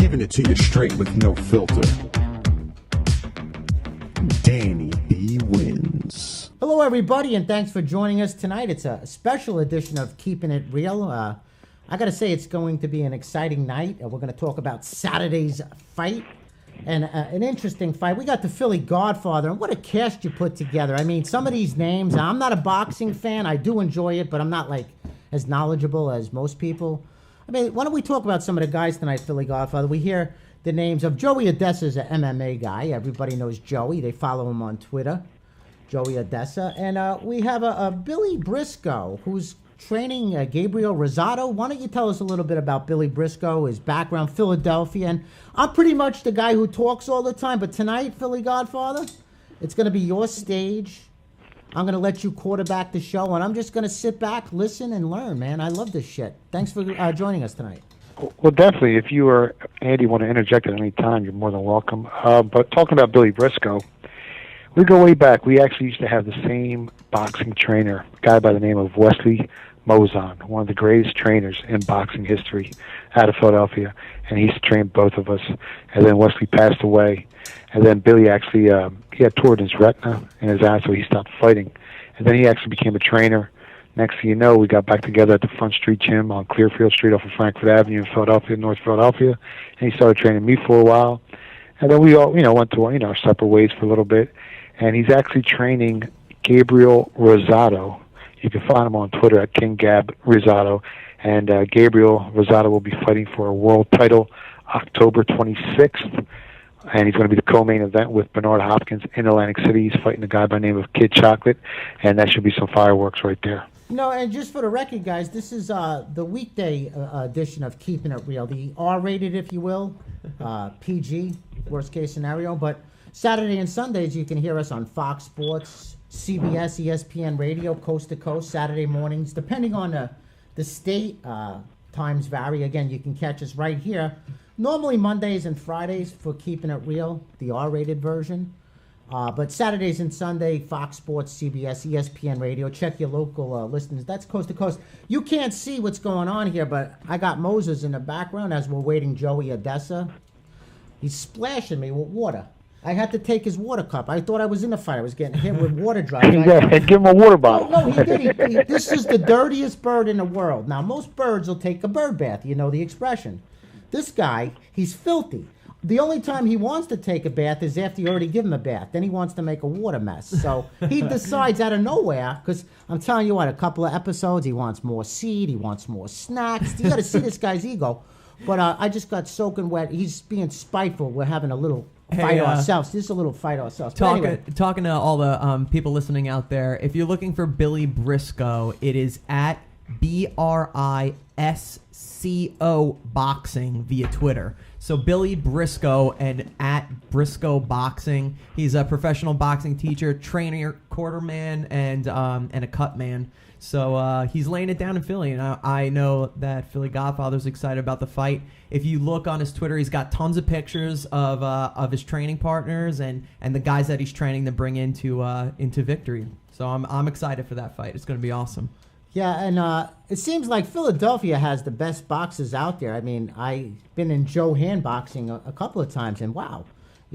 Giving it to you straight with no filter. Danny B wins. Hello, everybody, and thanks for joining us tonight. It's a special edition of Keeping It Real. I got to say, it's going to be an exciting night. We're going to talk about Saturday's fight, and an interesting fight. We got the Philly Godfather, and what a cast you put together. I mean, some of these names, I'm not a boxing fan. I do enjoy it, but I'm not, like, as knowledgeable as most people. I mean, why don't we talk about some of the guys tonight, Philly Godfather? We hear the names of Joey Odessa's an MMA guy. Everybody knows Joey. They follow him on Twitter, Joey Odessa. And we have a Billy Briscoe, who's training Gabriel Rosado. Why don't you tell us a little bit about Billy Briscoe, his background, Philadelphia? And I'm pretty much the guy who talks all the time, but tonight, Philly Godfather, it's going to be your stage. I'm going to let you quarterback the show, and I'm just going to sit back, listen, and learn, man. I love this shit. Thanks for joining us tonight. Well, definitely. If you or Andy want to interject at any time, you're more than welcome. But talking about Billy Briscoe, we go way back. We actually used to have the same boxing trainer, a guy by the name of Wesley Mozon, one of the greatest trainers in boxing history out of Philadelphia. And he used to train both of us. And then Wesley passed away. And then Billy actually, he had torn his retina in his eye, so he stopped fighting. And then he actually became a trainer. Next thing you know, we got back together at the Front Street Gym on Clearfield Street off of Frankfort Avenue in Philadelphia, North Philadelphia. And he started training me for a while. And then we all, went to, our separate ways for a little bit. And he's actually training Gabriel Rosado. You can find him on Twitter at King Gab Rosado. And Gabriel Rosado will be fighting for a world title October 26th. And he's going to be the co-main event with Bernard Hopkins in Atlantic City. He's fighting a guy by the name of Kid Chocolate. And that should be some fireworks right there. No, and just for the record, guys, this is the weekday edition of Keeping It Real, the R-rated, if you will, PG, worst case scenario. But Saturday and Sundays, you can hear us on Fox Sports, CBS, ESPN Radio, coast to coast, Saturday mornings. Depending on the state, times vary. Again, you can catch us right here. Normally Mondays and Fridays for Keeping It Real, the R-rated version. But Saturdays and Sunday, Fox Sports, CBS, ESPN Radio. Check your local listeners. That's coast to coast. You can't see what's going on here, but I got Moses in the background as we're waiting Joey Odessa. He's splashing me with water. I had to take his water cup. I thought I was in a fight. I was getting hit with water drops. And give him a water bottle. No, he did. This is the dirtiest bird in the world. Now, most birds will take a bird bath. You know the expression. This guy, he's filthy. The only time he wants to take a bath is after you already give him a bath. Then he wants to make a water mess. So he decides out of nowhere, because I'm telling you what, a couple of episodes, he wants more seed, he wants more snacks. You got to see this guy's ego. But I just got soaking wet. He's being spiteful. We're having a little fight ourselves. This is a little fight ourselves. Talking to all the people listening out there, if you're looking for Billy Briscoe, it is at BRISCO Boxing via Twitter. So Billy Briscoe and at Briscoe Boxing. He's a professional boxing teacher, trainer, quarterman, and a cut man. So he's laying it down in Philly, and I know that Philly Godfather's excited about the fight. If you look on his Twitter, he's got tons of pictures of his training partners and the guys that he's training to bring into victory. So I'm excited for that fight. It's going to be awesome. Yeah, and it seems like Philadelphia has the best boxers out there. I mean, I've been in Joe Hand boxing a couple of times, and wow.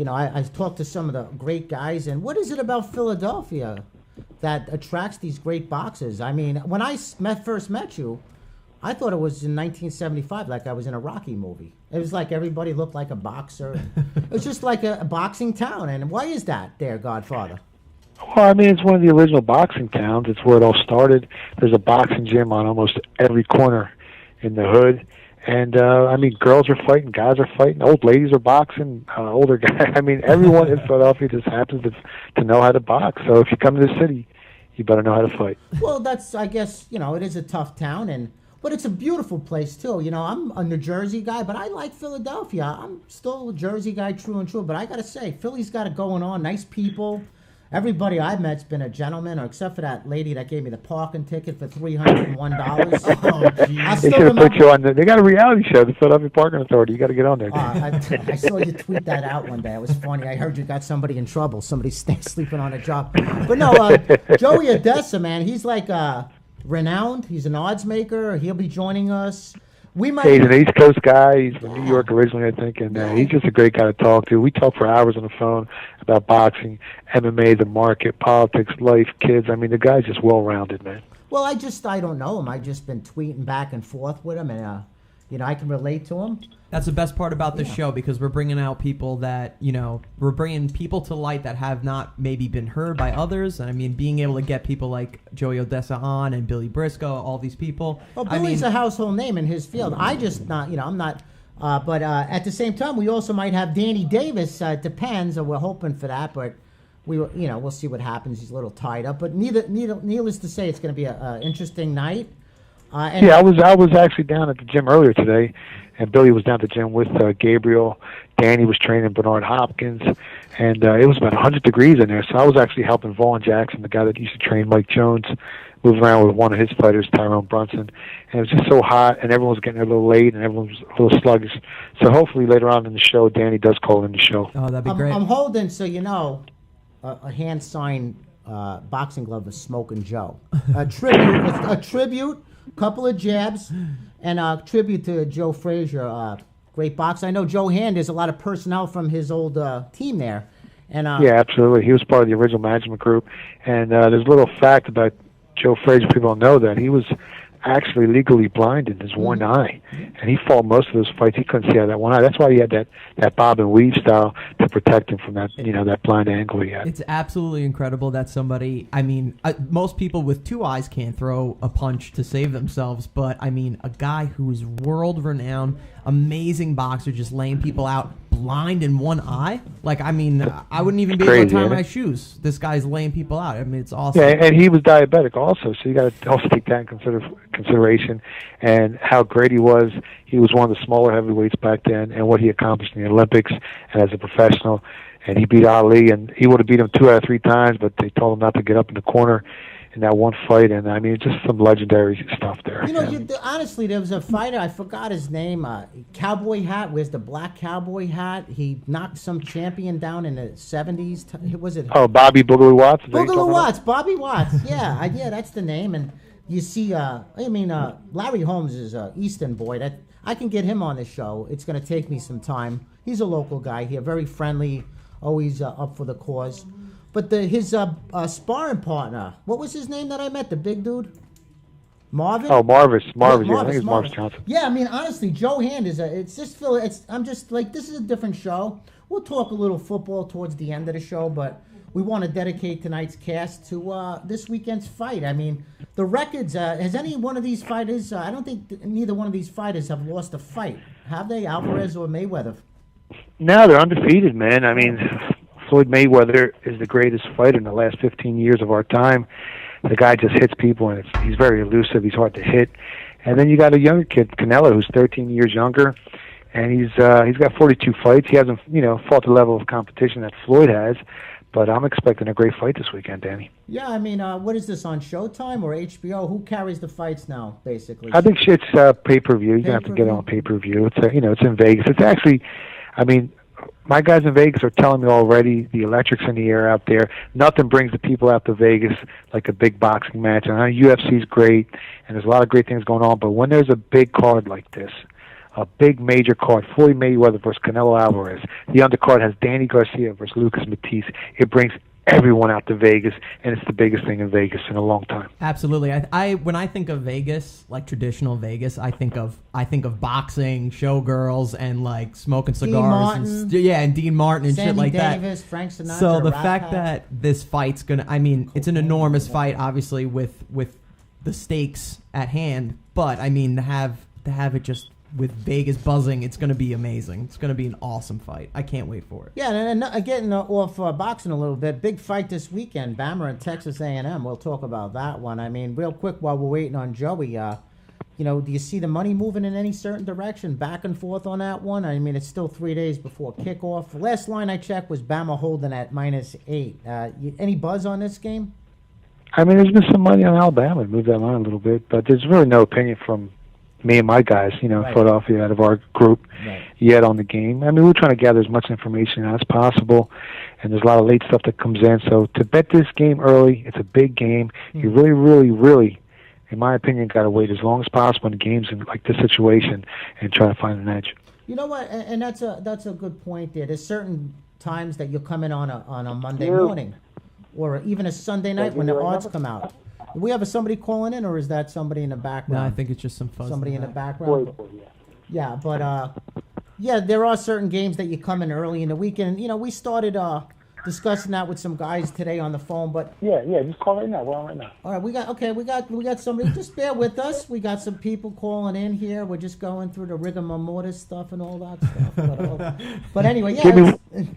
I've talked to some of the great guys, and what is it about Philadelphia that attracts these great boxers? I mean, when I first met you, I thought it was in 1975, like I was in a Rocky movie. It was like everybody looked like a boxer. It was just like a boxing town, and why is that there, Godfather? Well, I mean, it's one of the original boxing towns. It's where it all started. There's a boxing gym on almost every corner in the hood. And, I mean, girls are fighting, guys are fighting, old ladies are boxing, older guys. I mean, everyone in Philadelphia just happens to know how to box. So if you come to the city, you better know how to fight. Well, that's, I guess, it is a tough town, but it's a beautiful place, too. I'm a New Jersey guy, but I like Philadelphia. I'm still a Jersey guy, true and true. But I got to say, Philly's got it going on. Nice people. Everybody I've met's been a gentleman, or except for that lady that gave me the parking ticket for $301. Oh, geez. They should have put you on. They got a reality show, the Philadelphia Parking Authority. You got to get on there. I saw you tweet that out one day. It was funny. I heard you got somebody in trouble. Somebody sleeping on a job. But no, Joey Odessa, man, he's like renowned. He's an odds maker. He'll be joining us. We might. Hey, he's an East Coast guy. He's from New York originally, I think, and he's just a great guy to talk to. We talk for hours on the phone about boxing, MMA, the market, politics, life, kids. I mean, the guy's just well-rounded, man. Well, I don't know him. I've just been tweeting back and forth with him, and I can relate to him. That's the best part about this show, because we're bringing out people that, we're bringing people to light that have not maybe been heard by others. And I mean, being able to get people like Joey Odessa on and Billy Briscoe, all these people. Well, Billy's a household name in his field. I just not, I'm not. But at the same time, we also might have Danny Davis. It depends, or we're hoping for that. But we'll see what happens. He's a little tied up. But needless to say, it's going to be an interesting night. I was actually down at the gym earlier today, and Billy was down at the gym with Gabriel. Danny was training Bernard Hopkins, and it was about 100 degrees in there. So I was actually helping Vaughn Jackson, the guy that used to train Mike Jones, move around with one of his fighters, Tyrone Brunson. And it was just so hot, and everyone was getting a little late, and everyone was a little sluggish. So hopefully later on in the show, Danny does call in the show. Oh, that'd be great. I'm holding, so a hand-signed boxing glove of Smoking Joe. A tribute. Couple of jabs, and a tribute to Joe Frazier, great boxer. I know Joe Hand is a lot of personnel from his old team there. And yeah, absolutely. He was part of the original management group. And there's a little fact about Joe Frazier. People don't know that he was actually legally blind in his one eye, and he fought most of those fights. He couldn't see out of that one eye. That's why he had that bob and weave style to protect him from that that blind angle he had. It's absolutely incredible that somebody. I mean, most people with two eyes can't throw a punch to save themselves, but I mean, a guy who's world renowned, amazing boxer, just laying people out blind in one eye. Like, I mean, I wouldn't even be able to tie my shoes. This guy's laying people out. I mean, it's awesome. Yeah, and he was diabetic also, so you got to also take that in consideration. And how great he was. He was one of the smaller heavyweights back then, and what he accomplished in the Olympics and as a professional. And he beat Ali, and he would have beat him 2 out of 3 times, but they told him not to get up in the corner in that one fight. And I mean, just some legendary stuff there. Honestly, there was a fighter, I forgot his name, cowboy hat, wears the black cowboy hat. He knocked some champion down in the 70s. Was it? Oh, Bobby Boogaloo Watts? Boogaloo Watts, Bobby Watts. Yeah, that's the name. And you see, Larry Holmes is an Eastern boy. I can get him on the show. It's going to take me some time. He's a local guy here, very friendly, always up for the cause. But his sparring partner, what was his name that I met? The big dude, Marvin. Oh, Marvis. Yeah, I think it's Marvis Johnson. Yeah, I mean, honestly, Joe Hand is I'm just like, this is a different show. We'll talk a little football towards the end of the show, but we want to dedicate tonight's cast to this weekend's fight. I mean, the records. Has any one of these fighters? I don't think neither one of these fighters have lost a fight, have they? Alvarez or Mayweather? No, they're undefeated, man. I mean, Floyd Mayweather is the greatest fighter in the last 15 years of our time. The guy just hits people, and he's very elusive. He's hard to hit. And then you got a younger kid, Canelo, who's 13 years younger, and he's got 42 fights. He hasn't fought the level of competition that Floyd has, but I'm expecting a great fight this weekend, Danny. Yeah, I mean, what is this, on Showtime or HBO? Who carries the fights now, basically? I think it's pay-per-view. You have to get it on pay-per-view. It's in Vegas. It's actually, I mean, my guys in Vegas are telling me already the electric's in the air out there. Nothing brings the people out to Vegas like a big boxing match. And I know UFC's great, and there's a lot of great things going on, but when there's a big card like this, a big major card, Floyd Mayweather versus Canelo Alvarez, the undercard has Danny Garcia versus Lucas Matisse, it brings everyone out to Vegas, and it's the biggest thing in Vegas in a long time. Absolutely. I when I think of Vegas, like traditional Vegas, I think of boxing, showgirls, and like smoking cigars, and Dean Martin and Sammy shit like Davis, that. Frank Sinatra. So the fact that this fight's gonna, I mean, it's an enormous fight, obviously with the stakes at hand, but I mean to have it just with Vegas buzzing, it's going to be amazing. It's going to be an awesome fight. I can't wait for it. Yeah, and getting off boxing a little bit, big fight this weekend, Bama and Texas A&M. We'll talk about that one. I mean, real quick while we're waiting on Joey, do you see the money moving in any certain direction, back and forth on that one? I mean, it's still 3 days before kickoff. Last line I checked was Bama holding at -8. Any buzz on this game? I mean, there's been some money on Alabama. Move that line a little bit, but there's really no opinion from me and my guys, right. Philadelphia, out of our group, right. Yet on the game. I mean, we're trying to gather as much information as possible, and there's a lot of late stuff that comes in. So to bet this game early, it's a big game. You really, really, really in my opinion, got to wait as long as possible in games in like this situation and try to find an edge. You know what? And that's a good point there. There's certain times that you'll come in on a Monday morning, or even a Sunday night when the odds come out. Do we have somebody calling in, or is that somebody in the background? No, I think it's just some fuzz. Somebody in the background. Yeah, but yeah, there are certain games that you come in early in the weekend. You know, we started discussing that with some guys today on the phone, but Yeah, just call right now. We're on right now. all right, we got somebody. Just bear with us. We got some people calling in here. We're just going through the rigmarole stuff and all that stuff. But anyway, yeah.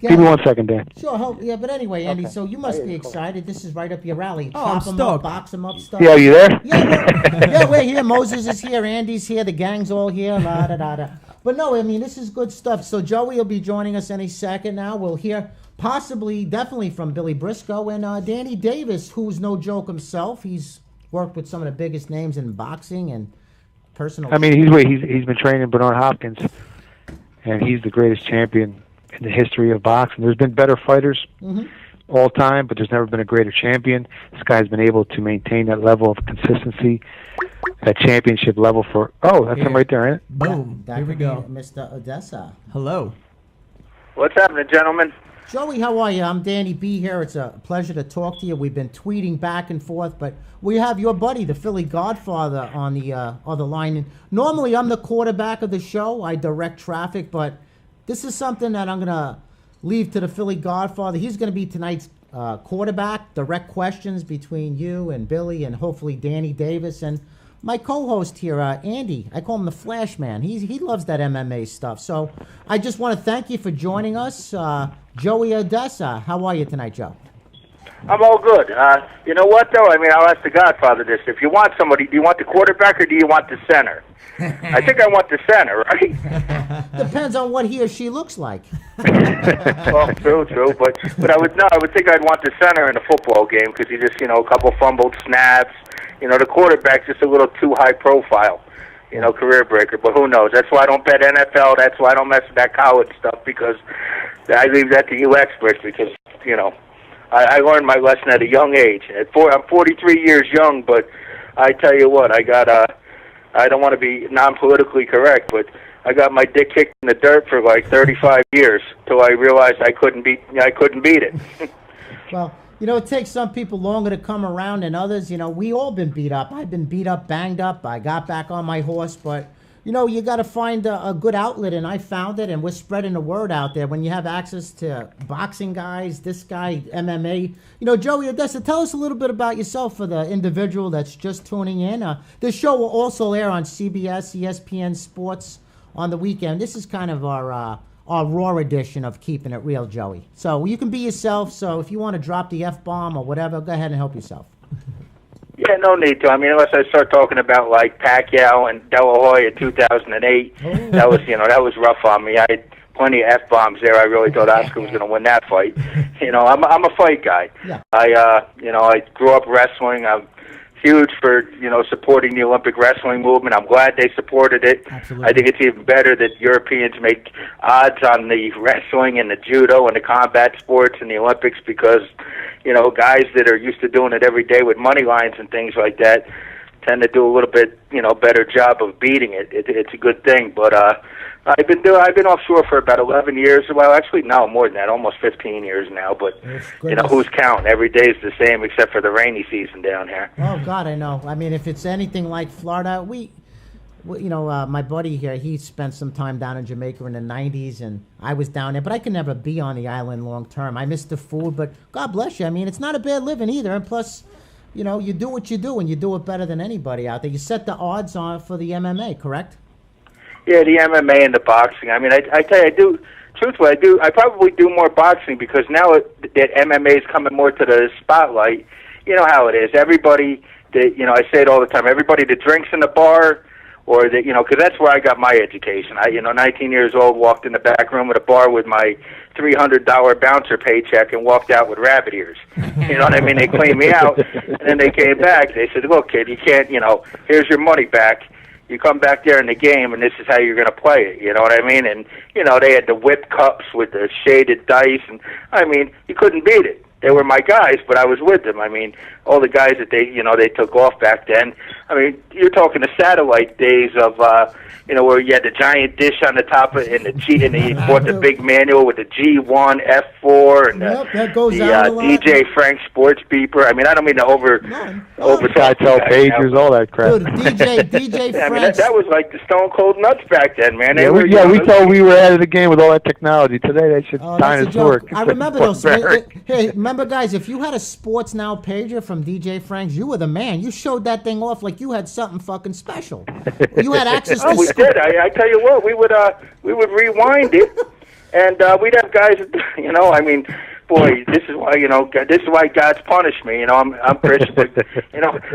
Give me 1 second, Dan. Sure. Yeah, but anyway, Andy. So you must be excited. This is right up your alley. Oh, I'm Chop 'em up, stoked. box them up, stuff. Yeah, are you there? Yeah, we're here. Moses is here. Andy's here. The gang's all here. La da da da. But no, I mean, this is good stuff. So Joey will be joining us any second now. We'll hear definitely from Billy Briscoe and Danny Davis, who's no joke himself. He's worked with some of the biggest names in boxing and personal. I mean, he's been training Bernard Hopkins, and he's the greatest champion in the history of boxing. There's been better fighters all time, but there's never been a greater champion. This guy's been able to maintain that level of consistency, that championship level for. Oh, that's him right there, ain't it? Boom. That Here we could be go. Mr. Odessa. Hello. What's happening, gentlemen? Joey, how are you? I'm Danny B here. It's a pleasure to talk to you. We've been tweeting back and forth, but we have your buddy, the Philly Godfather, on the other line. And normally, I'm the quarterback of the show. I direct traffic, but this is something that I'm going to leave to the Philly Godfather. He's going to be tonight's quarterback, direct questions between you and Billy and hopefully Danny Davis. And my co-host here, Andy, I call him the Flash Man. He loves that MMA stuff. So I just want to thank you for joining us. Joey Odessa, how are you tonight, Joe? I'm all good. You know what, though? I mean, I'll ask the Godfather this. If you want somebody, do you want the quarterback or do you want the center? I think I want the center, right? Depends on what he or she looks like. Well, true. But I would think I'd want the center in a football game because you just, a couple fumbled snaps. The quarterback's just a little too high profile. Career breaker. But who knows? That's why I don't bet NFL. That's why I don't mess with that college stuff because I leave that to you experts because, I learned my lesson at a young age. I'm 43 years young, but I tell you what, I don't want to be non-politically correct, but I got my dick kicked in the dirt for like 35 years till I realized I couldn't beat it. Well, it takes some people longer to come around than others. We all been beat up. I've been beat up, banged up. I got back on my horse, but you got to find a good outlet, and I found it, and we're spreading the word out there. When you have access to boxing guys, this guy, MMA, Joey Odessa, tell us a little bit about yourself for the individual that's just tuning in. This show will also air on CBS, ESPN Sports on the weekend. This is kind of our raw edition of Keeping It Real, Joey. So you can be yourself. So if you want to drop the F-bomb or whatever, go ahead and help yourself. Yeah, no need to. I mean, unless I start talking about like Pacquiao and De La Hoya in 2008, that was rough on me. I had plenty of F-bombs there. I really thought Oscar was going to win that fight. I'm a fight guy. Yeah. I grew up wrestling. I'm huge for supporting the Olympic wrestling movement. I'm glad they supported it. Absolutely. I think it's even better that Europeans make odds on the wrestling and the judo and the combat sports in the Olympics because guys that are used to doing it every day with money lines and things like that tend to do a little bit better job of beating it. It's a good thing, but I've been offshore for about 11 years. Well, actually, no, more than that, almost 15 years now. But who's counting? Every day is the same except for the rainy season down here. Oh God, I know. I mean, if it's anything like Florida, my buddy here, he spent some time down in Jamaica in the 90s, and I was down there, but I could never be on the island long term. I miss the food, but God bless you. I mean, it's not a bad living either, and plus, you do what you do, and you do it better than anybody out there. You set the odds on for the MMA, correct? Yeah, the MMA and the boxing. I mean, I tell you, truthfully, I probably do more boxing because now that MMA is coming more to the spotlight. You know how it is. Everybody that, I say it all the time, everybody that drinks in the bar or that, because that's where I got my education. 19 years old, walked in the back room at a bar with my $300 bouncer paycheck and walked out with rabbit ears. You know what I mean? They cleaned me out, and then they came back. They said, look, kid, you can't, here's your money back. You come back there in the game, and this is how you're going to play it. You know what I mean? And, they had the whip cups with the shaded dice. And, I mean, you couldn't beat it. They were my guys, but I was with them. I mean, all the guys that they took off back then. I mean, you're talking the satellite days of, where you had the giant dish on the top of and the G, and you bought the big manual with the G1, F4, and that goes out a lot. DJ Frank Sports Beeper. I mean, I don't mean to over Skytel pagers, all that crap. Dude, DJ yeah, I mean, Frank. that was like the Stone Cold Nuts back then, man. We thought we were ahead of the game with all that technology. Today, that shit dinosaur. I remember those. Hey, remember, guys, if you had a Sports Now pager from DJ Frank's, you were the man. You showed that thing off like you had something fucking special. You had access to. We did. I tell you what, we would rewind it, and we'd have guys. I mean, boy, this is why God's punished me. I'm Christian, but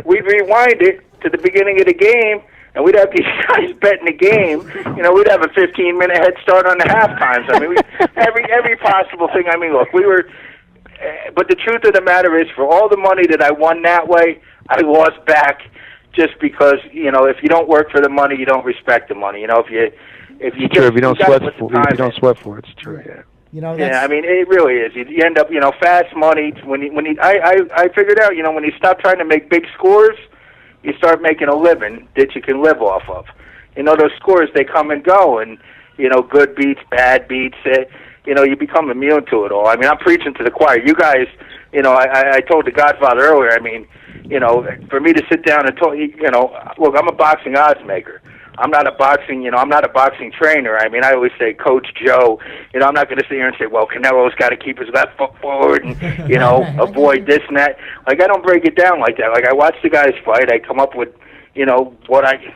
we'd rewind it to the beginning of the game. And we'd have these guys betting the game. We'd have a 15-minute head start on the half times. I mean, every possible thing. I mean, look, we were. But the truth of the matter is, for all the money that I won that way, I lost back just because if you don't work for the money, you don't respect the money. If you don't sweat for it, it's true. Yeah. Yeah, I mean, it really is. You end up, fast money. I figured out, when you stop trying to make big scores, you start making a living that you can live off of. Those scores, they come and go, and, good beats, bad beats, you become immune to it all. I mean, I'm preaching to the choir. You guys, I told the Godfather earlier, I mean, for me to sit down and talk, look, I'm a boxing odds maker. I'm not a boxing trainer. I mean, I always say, Coach Joe, I'm not going to sit here and say, well, Canelo's got to keep his left foot forward and, avoid this and that. Like, I don't break it down like that. Like, I watch the guys fight. I come up with,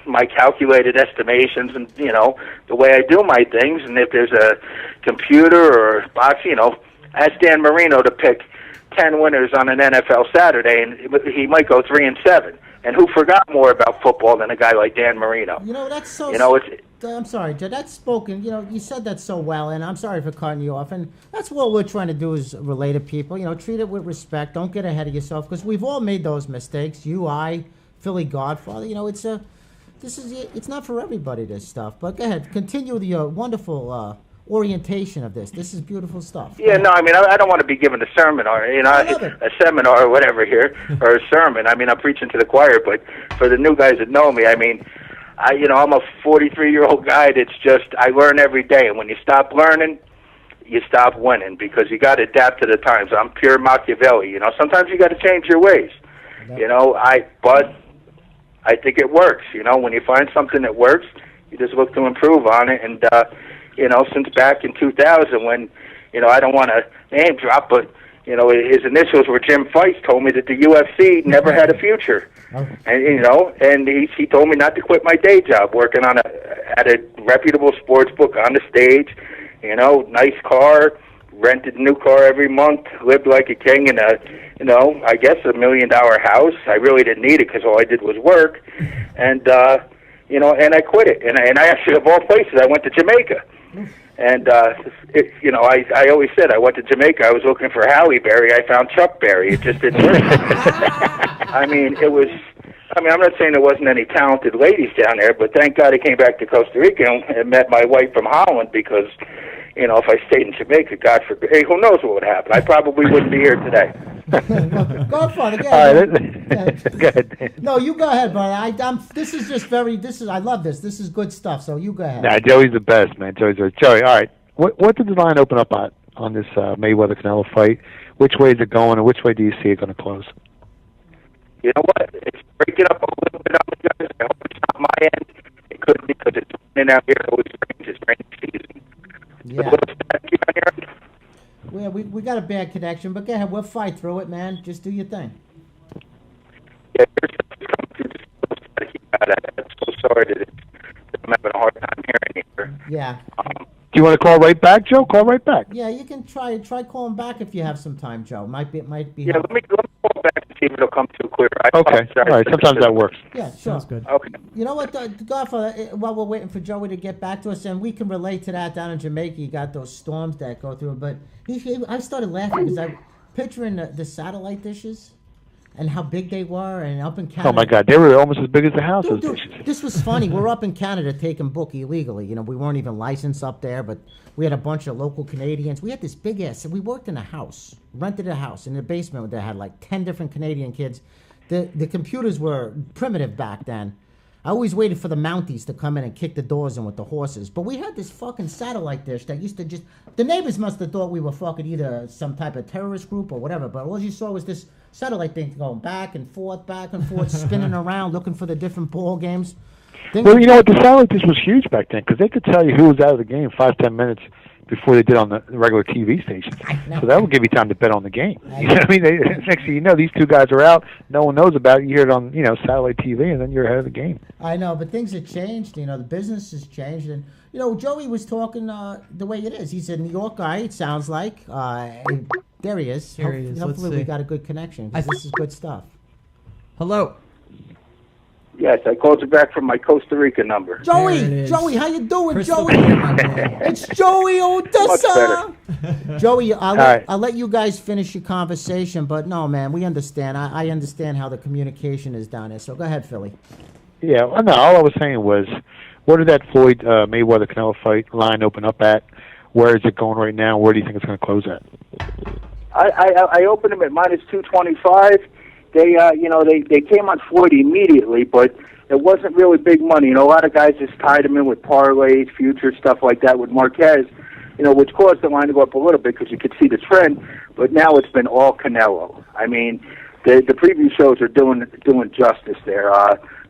my calculated estimations and, the way I do my things. And if there's a computer or boxing, ask Dan Marino to pick 10 winners on an NFL Saturday, and he might go 3-7. And who forgot more about football than a guy like Dan Marino? That's so. I'm sorry, Joe. That's spoken. You said that so well, and I'm sorry for cutting you off. And that's what we're trying to do is relate to people. Treat it with respect. Don't get ahead of yourself, because we've all made those mistakes. You, I, Philly Godfather. It's not for everybody, this stuff. But go ahead, continue the wonderful orientation of this. This is beautiful stuff. Yeah, no, I mean, I don't want to be giving a sermon or a seminar or whatever here, or a sermon. I mean, I'm preaching to the choir, but for the new guys that know me, I mean, I'm a 43-year-old guy that's just, I learn every day, and when you stop learning, you stop winning, because you got to adapt to the times. I'm pure Machiavelli. Sometimes you got to change your ways. But I think it works. When you find something that works, you just look to improve on it, and since back in 2000 when, I don't want to name drop, but, his initials were Jim Feist, told me that the UFC never had a future. And, and he told me not to quit my day job working at a reputable sports book on the stage, nice car, rented a new car every month, lived like a king in a, I guess $1 million house. I really didn't need it because all I did was work. And, and I quit it. And I actually, of all places, I went to Jamaica. And, I always said I went to Jamaica. I was looking for Halle Berry. I found Chuck Berry. It just didn't work. I mean, I'm not saying there wasn't any talented ladies down there, but thank God I came back to Costa Rica and met my wife from Holland, because, if I stayed in Jamaica, God forbid, hey, who knows what would happen? I probably wouldn't be here today. Go fun again. Go ahead. No, you go ahead, brother. I love this. This is good stuff. So you go ahead. Nah, Joey's the best, man. Joey, all right. What did the line open up on this Mayweather-Canelo fight? Which way is it going, and which way do you see it going to close? You know what? It's breaking up a little bit on the guys. I hope it's not my end. It could be, because it's raining out here. It always rains. It's rainy season. Yeah. On Well, we got a bad connection, but go ahead. We'll fight through it, man. Just do your thing. Yeah, there's coming through. Just gotta keep at it. I'm so sorry that I'm having a hard time hearing here. Yeah. Do you want to call right back, Joe? Call right back. Yeah, you can try calling back if you have some time, Joe. Might be. Yeah, let me call back and see if it'll come through clear. Okay. All right. Sometimes that works. Yeah, sure. Sounds good. Okay. You know what, Godfather? While we're waiting for Joey to get back to us, and we can relate to that down in Jamaica, you got those storms that go through. But I started laughing because I'm picturing the satellite dishes. and how big they were, and up in Canada. Oh my God, they were almost as big as the house. Those Dude, dishes. this was funny. We're up in Canada taking book illegally. You know, we weren't even licensed up there, but we had a bunch of local Canadians. We had this big ass. We worked in a house, rented a house in the basement that had like 10 different Canadian kids. The computers were primitive back then. I always waited for the Mounties to come in and kick the doors in with the horses. But we had this fucking satellite dish that used to just... The neighbors must have thought we were fucking either some type of terrorist group or whatever. But all you saw was this satellite thing going back and forth, spinning around, looking for the different ball games. Well, you know what? The satellite dish was huge back then because they could tell you who was out of the game 5-10 minutes before they did on the regular TV stations. So that would give you time to bet on the game. You know what I mean? Next thing you know, these two guys are out. No one knows about it. You hear it on, satellite TV, and then you're ahead of the game. I know, but things have changed. You know, the business has changed. And, Joey was talking the way it is. He's a New York guy, it sounds like. There he is. Here he is. Hopefully we got a good connection because this is good stuff. Hello. Yes, I called you back from my Costa Rica number. Joey, how you doing, Crystal Joey? clear, my man. It's Joey Odessa. Much Joey, right. I'll let you guys finish your conversation, but no, man, we understand. I understand how the communication is down there. So go ahead, Philly. Yeah, well, no, all I was saying was, where did that Floyd Mayweather-Canelo fight line open up at? Where is it going right now? Where do you think it's going to close at? I opened them at minus 225. They came on Floyd immediately, but it wasn't really big money. A lot of guys just tied them in with parlays, futures, stuff like that with Marquez, which caused the line to go up a little bit because you could see the trend. But now it's been all Canelo. I mean, the preview shows are doing justice there.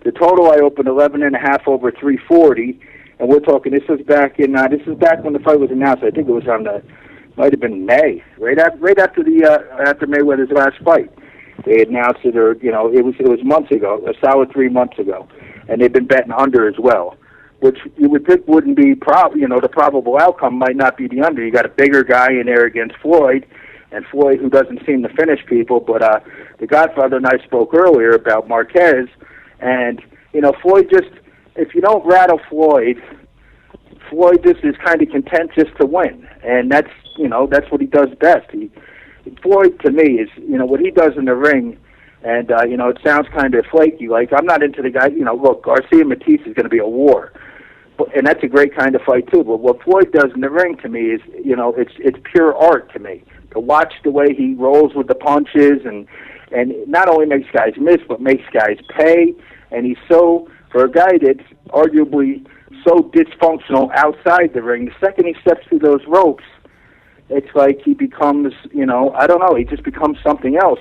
The total I opened 11.5 over 340, and we're talking. This is back when the fight was announced. I think it was might have been May, right after Mayweather's last fight. They announced it, or it was months ago, a solid 3 months ago, and they've been betting under as well, which you would think wouldn't be the probable outcome might not be the under. You got a bigger guy in there against Floyd, and Floyd who doesn't seem to finish people. But the Godfather and I spoke earlier about Marquez, and Floyd just, if you don't rattle Floyd just is kind of content just to win, and that's what he does best. Floyd, to me, is, what he does in the ring, and, it sounds kind of flaky. Like, I'm not into the guy, look, Garcia-Matisse is going to be a war. And that's a great kind of fight, too. But what Floyd does in the ring, to me, is, it's pure art to me. To watch the way he rolls with the punches and not only makes guys miss, but makes guys pay. And he's so, for a guy that's arguably so dysfunctional outside the ring, the second he steps through those ropes, it's like he becomes, I don't know, he just becomes something else.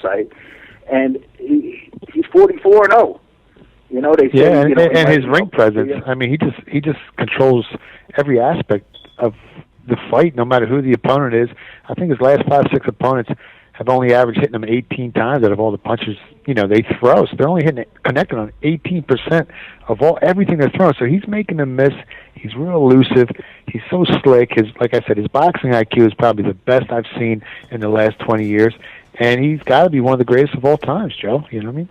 He's 44-0. They say, and his ring presence. I mean, he just controls every aspect of the fight, no matter who the opponent is. I think his last 5-6 opponents have only averaged hitting him 18 times out of all the punches they throw. So they're only connected on 18% of everything they're throwing. So he's making them miss. He's real elusive. He's so slick. Like I said, his boxing IQ is probably the best I've seen in the last 20 years. And he's got to be one of the greatest of all times, Joe. You know what I mean?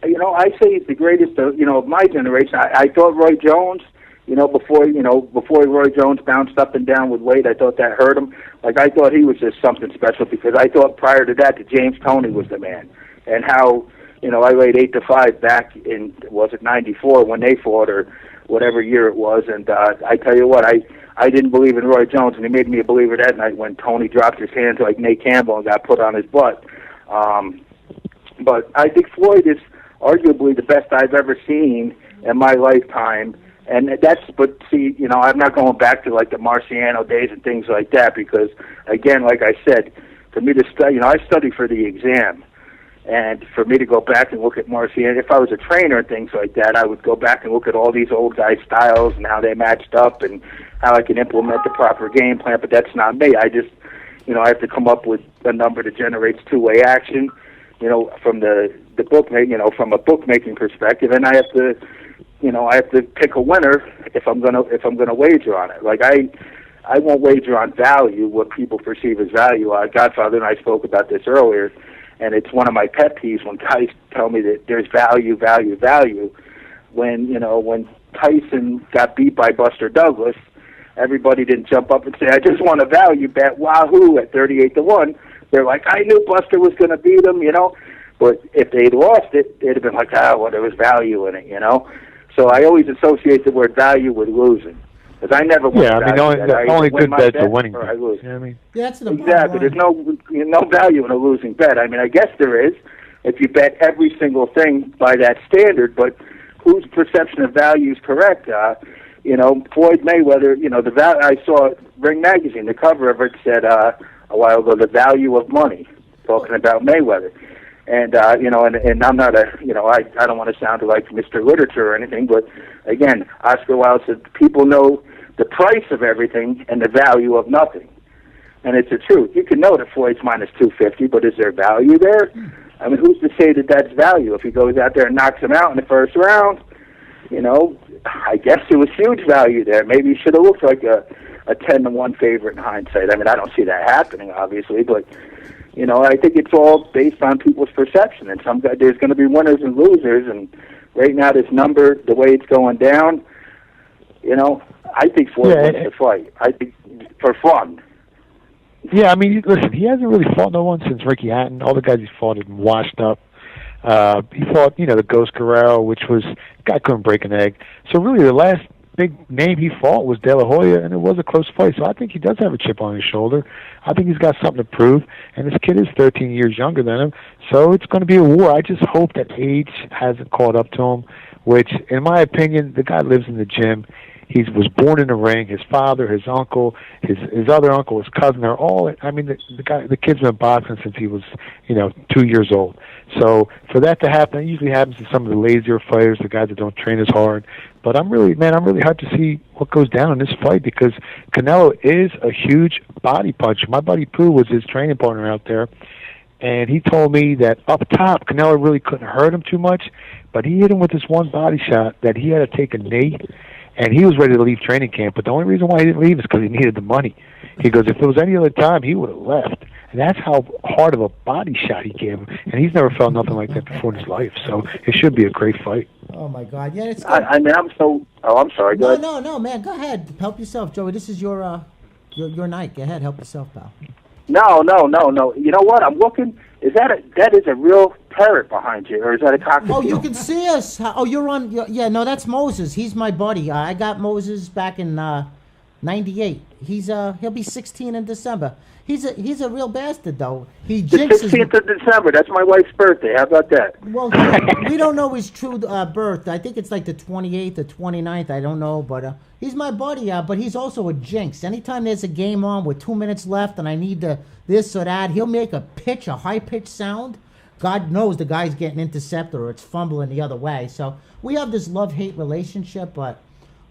I say he's the greatest of my generation. I thought Roy Jones, before Roy Jones bounced up and down with weight, I thought that hurt him. Like, I thought he was just something special because I thought prior to that James Toney was the man. And how, I laid 8-5 back in, was it 94 when they fought or whatever year it was. And I tell you what, I didn't believe in Roy Jones, and he made me a believer that night when Toney dropped his hands like Nate Campbell and got put on his butt. But I think Floyd is arguably the best I've ever seen in my lifetime. And but see, I'm not going back to like the Marciano days and things like that because, again, like I said, for me to study, I study for the exam. And for me to go back and look at Marciano, if I was a trainer and things like that, I would go back and look at all these old guys' styles and how they matched up and how I can implement the proper game plan. But that's not me. I just, I have to come up with a number that generates two-way action, from the bookmaking, from a bookmaking perspective, and I have to pick a winner if I'm gonna wager on it. Like I won't wager on value, what people perceive as value. Godfather and I spoke about this earlier. And it's one of my pet peeves when guys tell me that there's value. When Tyson got beat by Buster Douglas, everybody didn't jump up and say, I just want a value bet, wahoo, at 38-1. They're like, I knew Buster was going to beat him, But if they'd lost it, they'd have been like, well, there was value in it, you know? So I always associate the word value with losing. Because I never win. Yeah, I mean, the only good bets are winning bets. I lose. You know what I mean? Yeah, that's the Exactly. There's no value in a losing bet. I mean, I guess there is if you bet every single thing by that standard, but whose perception of value is correct? You know, Floyd Mayweather, you know, I saw Ring Magazine, the cover of it said a while ago, the value of money, talking about Mayweather. And, you know, and I'm not I don't want to sound like Mr. Literature or anything, but again, Oscar Wilde said, people know the price of everything and the value of nothing. And it's the truth. You can know that Floyd's minus 250, but is there value there? I mean, who's to say that that's value? If he goes out there and knocks him out in the first round, you know, I guess there was huge value there. Maybe he should have looked like a 10-1 favorite in hindsight. I mean, I don't see that happening, obviously, but, you know, I think it's all based on people's perception. And there's going to be winners and losers, and right now this number, the way it's going down, you know, I think Floyd wins the fight. I think for fun. Yeah, I mean, listen, he hasn't really fought no one since Ricky Hatton. All the guys he fought had been washed up. He fought, you know, the Ghost Guerrero, which was, the guy couldn't break an egg. So really the last big name he fought was De La Hoya, and it was a close fight. So I think he does have a chip on his shoulder. I think he's got something to prove, and this kid is 13 years younger than him. So it's going to be a war. I just hope that age hasn't caught up to him, which, in my opinion, the guy lives in the gym. He was born in the ring. His father, his uncle, his other uncle, his cousin, they're all, I mean, the kid's been boxing since he was, you know, 2 years old. So for that to happen, it usually happens to some of the lazier fighters, the guys that don't train as hard. But I'm really hyped to see what goes down in this fight, because Canelo is a huge body puncher. My buddy Pooh was his training partner out there, and he told me that up top, Canelo really couldn't hurt him too much, but he hit him with this one body shot that he had to take a knee. And he was ready to leave training camp, but the only reason why he didn't leave is because he needed the money. He goes, if it was any other time, he would have left. And that's how hard of a body shot he gave him. And he's never felt nothing like that before in his life. So it should be a great fight. Oh, my God. Yeah, it's good. I mean, I'm sorry. Go ahead. No, man. Go ahead. Help yourself, Joey. This is your night. Go ahead. Help yourself, pal. No. You know what? I'm looking. That is a real parrot behind you, or is that a cockatiel? Oh, you can see us. Oh, you're on. Yeah, no, that's Moses. He's my buddy. I got Moses back in '98. He'll be 16 in December. He's a real bastard, though. He jinxes. The 16th of December. That's my wife's birthday. How about that? Well, we don't know his true birth. I think it's like the 28th or 29th. I don't know, but he's my buddy. But he's also a jinx. Anytime there's a game on with 2 minutes left and I need this or that, he'll make a high-pitched sound. God knows the guy's getting intercepted or it's fumbling the other way. So we have this love-hate relationship, but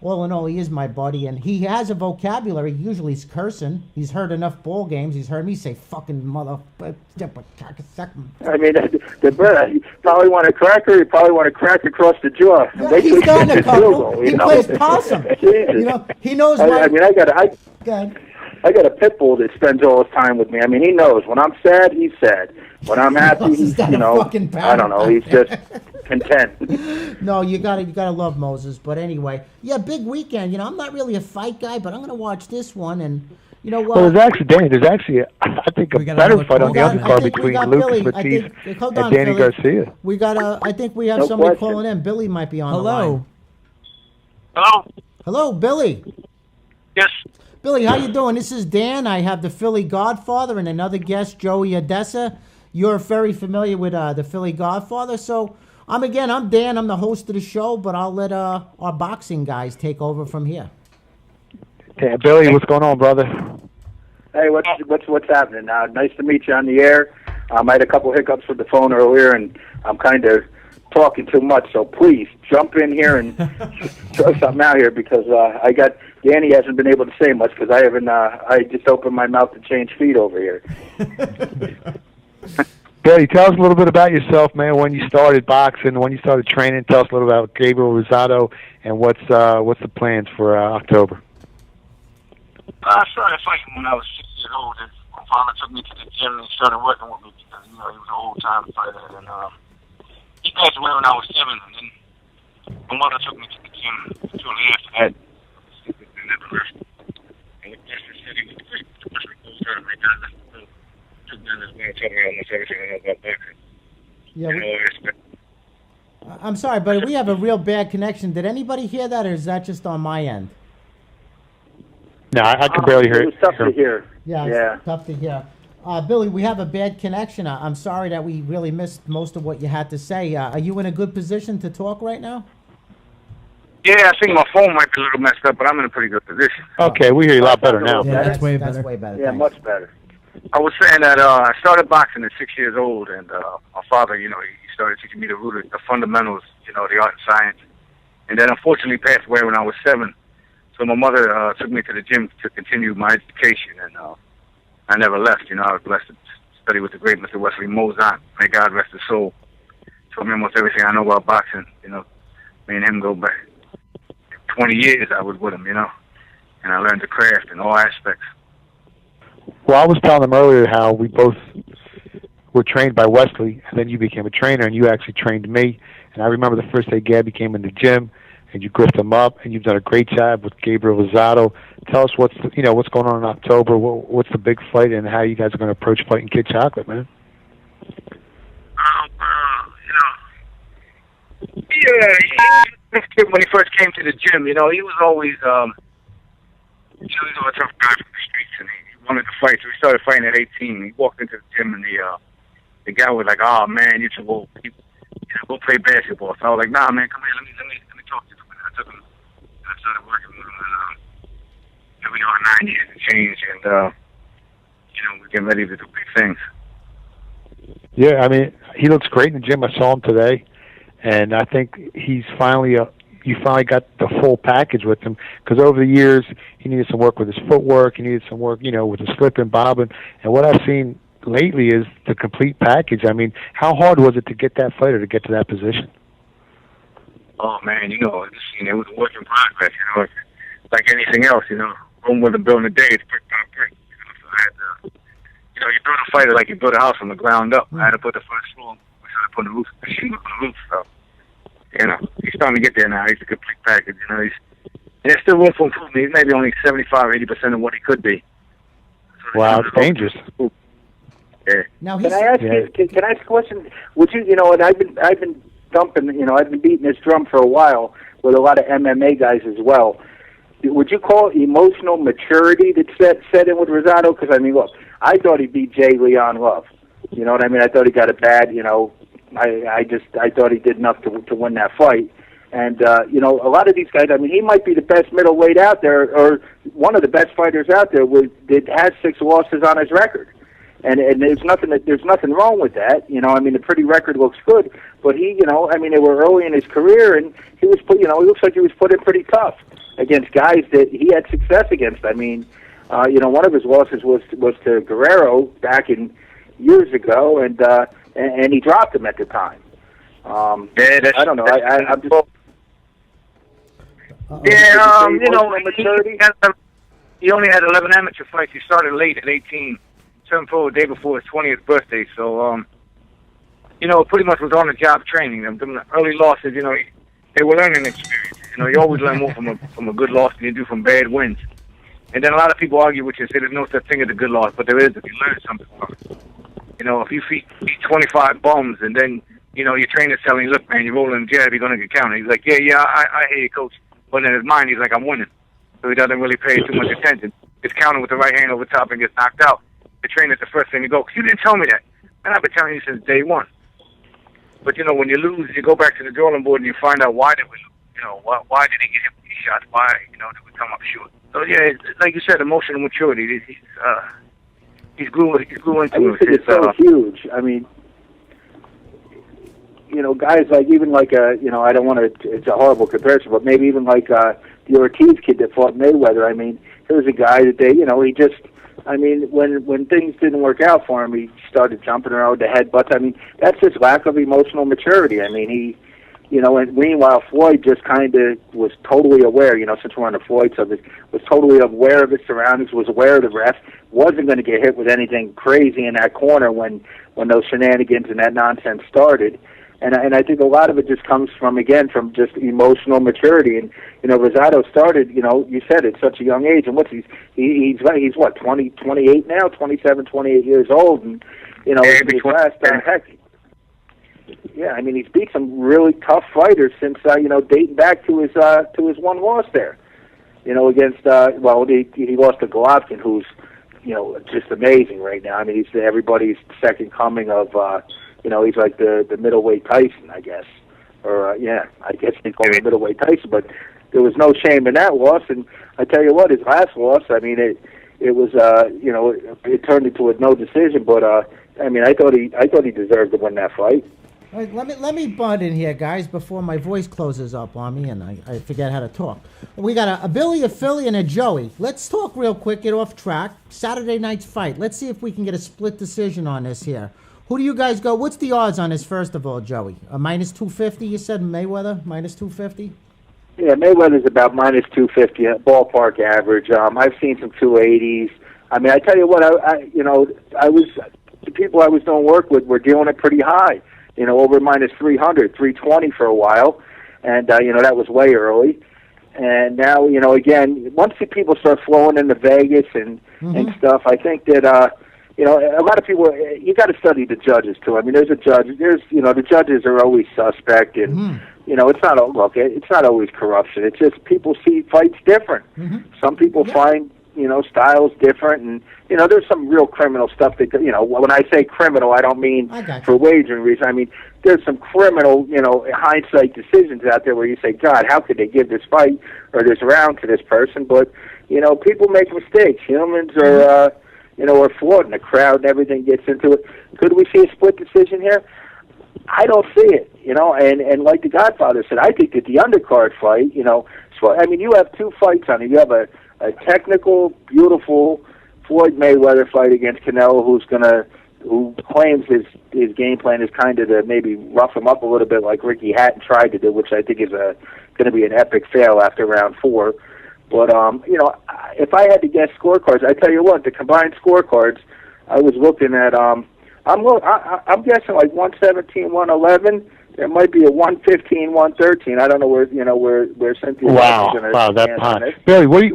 all in all, he is my buddy, and he has a vocabulary. Usually he's cursing. He's heard enough ball games. He's heard me say fucking mother. I mean, you probably want a cracker. You probably want to crack across the jaw. Yeah, he's gotten a couple. He plays possum. You know, he knows. I got a pit bull that spends all his time with me. I mean, he knows when I'm sad, he's sad. When I'm happy, I don't know. He's just content. No, you gotta love Moses. But anyway, yeah, big weekend. You know, I'm not really a fight guy, but I'm gonna watch this one. And you know what? Well, there's actually, I think, a better fight on the undercard between Lucas Matisse and Danny Garcia. I think we have somebody calling in. Billy might be on the line. Hello, Billy. Yes. Billy, how you doing? This is Dan. I have the Philly Godfather and another guest, Joey Odessa. You're very familiar with the Philly Godfather. So, I'm Dan. I'm the host of the show, but I'll let our boxing guys take over from here. Hey, Billy, what's going on, brother? Hey, what's happening? Nice to meet you on the air. I had a couple hiccups with the phone earlier, and I'm kind of talking too much. So please jump in here and throw something out here, because Danny hasn't been able to say much because I haven't. I just opened my mouth to change feet over here. Billy, tell us a little bit about yourself, man. When you started boxing, when you started training, tell us a little about Gabriel Rosado and what's the plans for October. I started fighting when I was 6 years old, and my father took me to the gym and started working with me because he was an old-time fighter. And he passed away when I was 7, and then my mother took me to the gym shortly after that. And never left. And with Western City, we took down this man, told me almost everything I know about boxing. Yeah, You know, it's, I'm sorry, but we have a real bad connection. Did anybody hear that, or is that just on my end? No, I can barely hear it. It was tough to hear. Yeah, Yeah. it's tough to hear. Billy, we have a bad connection. I'm sorry that we really missed most of what you had to say. Are you in a good position to talk right now? yeah, I think my phone might be a little messed up, but I'm in a pretty good position. Okay, we hear you a lot better now. Yeah, that's way better. That's way better. Yeah, thanks. much better. I was saying that I started boxing at 6 years old, and my father, you know, he started teaching me the fundamentals, you know, the art and science. And then unfortunately passed away when I was 7. So my mother took me to the gym to continue my education, and I never left. You know, I was blessed to study with the great Mr. Wesley Mozart. May God rest his soul. Told me almost everything I know about boxing. You know, me and him go back 20 years. I was with him, you know, and I learned the craft in all aspects. Well, I was telling them earlier how we both were trained by Wesley, and then you became a trainer, and you actually trained me. And I remember the first day Gabby came in the gym, and you gripped him up, and you've done a great job with Gabriel Rosado. Tell us what's going on in October. What's the big fight, and how you guys are going to approach fighting Kid Chocolate, man? When he first came to the gym, you know, he was always, he was a tough guy from the streets, and he wanted to fight. So we started fighting at 18. He walked into the gym, and the guy was like, "Oh man, you should go play basketball." So I was like, "Nah, man, come here, let me talk to you." I took him, and I started working with him, and here we are 9 years to change, and you know, we're getting ready to do big things. Yeah, I mean, he looks great in the gym. I saw him today, and I think he's finally you finally got the full package with him, because over the years he needed some work with his footwork, he needed some work, you know, with his slipping, bobbing, and what I've seen lately is the complete package. I mean, how hard was it to get that fighter to get to that position? Oh man, you know, it was a work in progress. You know, like anything else. You know, Rome wasn't built in a day; it's brick by brick. You know, so I had to, you know, you build a fighter like you build a house from the ground up. I had to put the first floor. We started putting the roof, the sheet on the roof. So, you know, he's starting to get there now. He's a complete package. You know, and there's still room for improvement. He's maybe only 75 or 80% of what he could be. So, wow, it's dangerous. Yeah. Now Can I ask you? Can I ask a question? Would you, you know, and I've been dumping, you know, I've been beating this drum for a while with a lot of MMA guys as well. Would you call it emotional maturity that set in with Rosado? Because I mean, look, I thought he beat Jay Leon Love. You know what I mean? I thought he got a bad, you know. I thought he did enough to win that fight. And, you know, a lot of these guys, I mean, he might be the best middleweight out there, or one of the best fighters out there that has 6 losses on his record. And there's nothing wrong with that. You know, I mean, the pretty record looks good, but he, you know, I mean, they were early in his career, and he was put, you know, he looks like he was put in pretty tough against guys that he had success against. I mean, you know, one of his losses was to Guerrero back in years ago, and he dropped him at the time. I don't know. I'm just. Yeah, you know, he only had 11 amateur fights. He started late at 18. Turned pro the day before his 20th birthday. So, you know, pretty much was on the job training. The early losses, you know, they were learning experience. You know, you always learn more from a good loss than you do from bad wins. And then a lot of people argue with you and say there's no such thing as a good loss, but there is if you learn something from it. You know, if you beat 25 bums and then, you know, your trainer's telling you, look, man, you're rolling in the jab, you're going to get counted. He's like, yeah, I hear you, coach. But in his mind, he's like, I'm winning. So he doesn't really pay too much attention. He's counting with the right hand over top and gets knocked out. The trainer's the first thing to go, you didn't tell me that. And I've been telling you since day one. But, you know, when you lose, you go back to the drawing board and you find out why did we lose. You know, why did he get hit with these shots? Why, you know, did we come up short? So, yeah, like you said, emotional maturity. He's grew into it. I think it's so huge. I mean, you know, guys like, even like, you know, I don't want to, it's a horrible comparison, but maybe even like the Ortiz kid that fought Mayweather. I mean, there was a guy that they, you know, he just, I mean, when things didn't work out for him, he started jumping around with the headbutts. I mean, that's just lack of emotional maturity. I mean, he, you know, and meanwhile, Floyd just kind of was totally aware, you know, since we're on the Floyd subject, was totally aware of his surroundings, was aware of the ref, wasn't going to get hit with anything crazy in that corner when those shenanigans and that nonsense started. And I think a lot of it just comes from, again, from just emotional maturity. And, you know, Rosado started, you know, you said at such a young age. And he's what, 28 now, 27, 28 years old. And, you know, yeah, his last, heck, Yeah, I mean, he's beat some really tough fighters since dating back to his one loss there. Against he lost to Golovkin, who's just amazing right now. I mean, he's everybody's second coming of he's like the middleweight Tyson, I guess, or I guess they call him middleweight Tyson. But there was no shame in that loss, and I tell you what, his last loss, I mean, it was it turned into a no decision, but I mean, I thought he deserved to win that fight. All right, let me butt in here, guys, before my voice closes up on me and I forget how to talk. We got a Billy, a Philly, and a Joey. Let's talk real quick, get off track. Saturday night's fight. Let's see if we can get a split decision on this here. Who do you guys go? What's the odds on this, first of all, Joey? A minus 250, you said, Mayweather? Minus 250? Yeah, Mayweather's about minus 250, ballpark average. I've seen some 280s. I mean, I tell you what, the people I was doing work with were dealing it pretty high. Over minus 300, 320 for a while, and that was way early. And now, again, once the people start flowing into Vegas and stuff, I think that a lot of people, you got to study the judges too. I mean, there's a judge. The judges are always suspect, and it's not always corruption. It's just people see fights different. Some people find styles different, and there's some real criminal stuff that when I say criminal, I don't mean for wagering reasons. I mean there's some criminal hindsight decisions out there where you say, God, how could they give this fight or this round to this person? But people make mistakes. Humans are are flawed, and the crowd and everything gets into it. Could we see a split decision here? I don't see it. And like the Godfather said, I think that the undercard fight, I mean, you have two fights on it. You have a technical, beautiful Floyd Mayweather fight against Canelo, who claims his game plan is kind of to maybe rough him up a little bit like Ricky Hatton tried to do, which I think is going to be an epic fail after round 4. But if I had to guess scorecards, I tell you what, the combined scorecards, I was looking at. I'm guessing like 117, 111. There might be a 115, 113. I don't know where Cynthia. Wow, that high. Billy, what do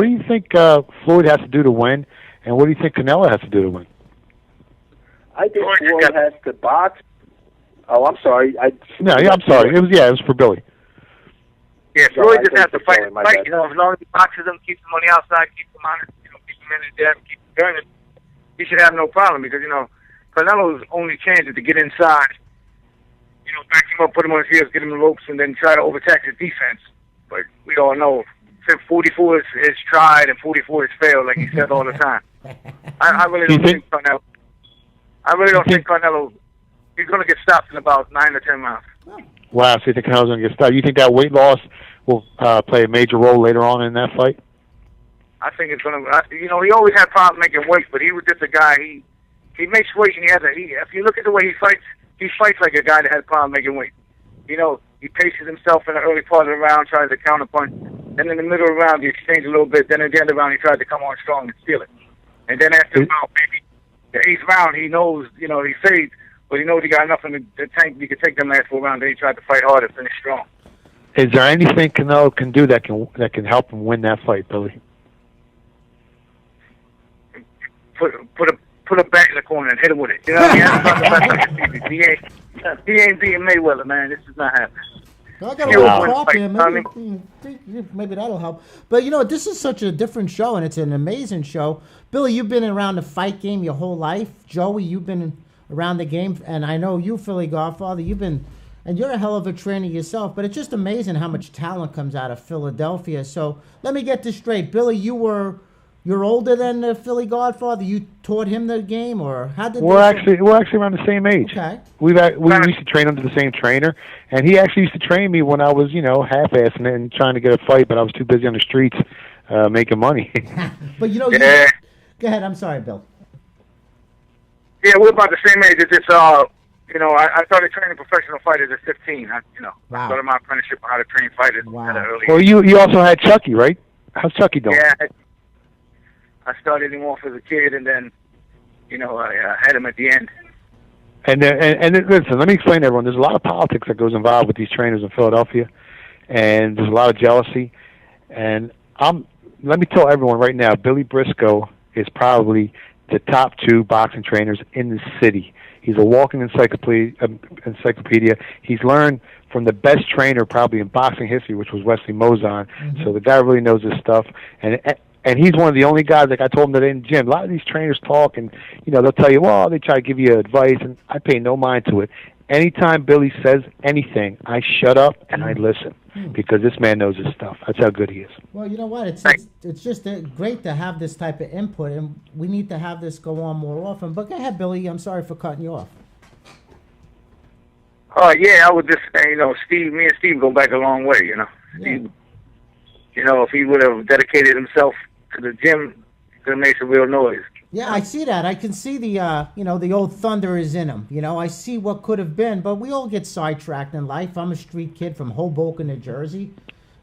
you think Floyd has to do to win, and what do you think Canelo has to do to win? I think Floyd has to box. Oh, I'm sorry. I'm sorry. It was for Billy. Yeah, Floyd just has to fight. As long as he boxes him, keeps him on the outside, keeps him honest, keeps him in the depth, keeps him burning, he should have no problem because Canelo's only chance is to get inside. Back him up, put him on his heels, get him the ropes, and then try to overtax his defense. But we all know 44 is tried and 44 is failed, like he said all the time. I really don't think Canelo. I really don't think Canelo. He's going to get stopped in about 9 or 10 rounds. Wow, so you think Canelo's going to get stopped? You think that weight loss will play a major role later on in that fight? I think it's going to. He always had problems making weight, but he was just a guy. He makes weight, and if you look at the way he fights like a guy that has a problem making weight. He paces himself in the early part of the round, tries to counterpunch. Then in the middle of the round, he exchanges a little bit. Then at the end of the round, he tries to come on strong and steal it. And then after about maybe the 8th round, he knows, he fades, but he knows he got enough in the tank. He could take them last 4 rounds. Then he tried to fight hard and finish strong. Is there anything Canelo can do that can help him win that fight, Billy? Put a bat in the corner and hit him with it. You know what I mean? He ain't beating Mayweather, man. This is not happening. I got a little prop here. Maybe that'll help. But this is such a different show, and it's an amazing show. Billy, you've been around the fight game your whole life. Joey, you've been around the game, and I know you, Philly Godfather, and you're a hell of a trainer yourself. But it's just amazing how much talent comes out of Philadelphia. So let me get this straight, Billy. You're older than the Philly Godfather. You taught him the game, or how did? We're actually around the same age. Okay. We used to train under the same trainer, and he actually used to train me when I was half-assing it and trying to get a fight, but I was too busy on the streets making money. But Go ahead. I'm sorry, Bill. Yeah, we're about the same age. It's just I started training professional fighters at 15. I started my apprenticeship on how to train fighters at an early age. Well, you also had Chucky, right? How's Chucky doing? Yeah. I started him off as a kid, and then, I had him at the end. And listen, let me explain to everyone. There's a lot of politics that goes involved with these trainers in Philadelphia, and there's a lot of jealousy. And let me tell everyone right now, Billy Briscoe is probably the top 2 boxing trainers in the city. He's a walking encyclopedia. He's learned from the best trainer probably in boxing history, which was Wesley Mozon. Mm-hmm. So the guy really knows his stuff. And he's one of the only guys, like I told him that in the gym, a lot of these trainers talk and, they'll tell you, well, they try to give you advice, and I pay no mind to it. Anytime Billy says anything, I shut up and I listen because this man knows his stuff. That's how good he is. Well, you know what? It's just great to have this type of input, and we need to have this go on more often. But go ahead, Billy. I'm sorry for cutting you off. Yeah, I would just say, me and Steve go back a long way, Yeah. Steve, if he would have dedicated himself to the gym, he could have made some real noise. Yeah, I see that. I can see the old thunder is in him. I see what could have been, but we all get sidetracked in life. I'm a street kid from Hoboken, New Jersey.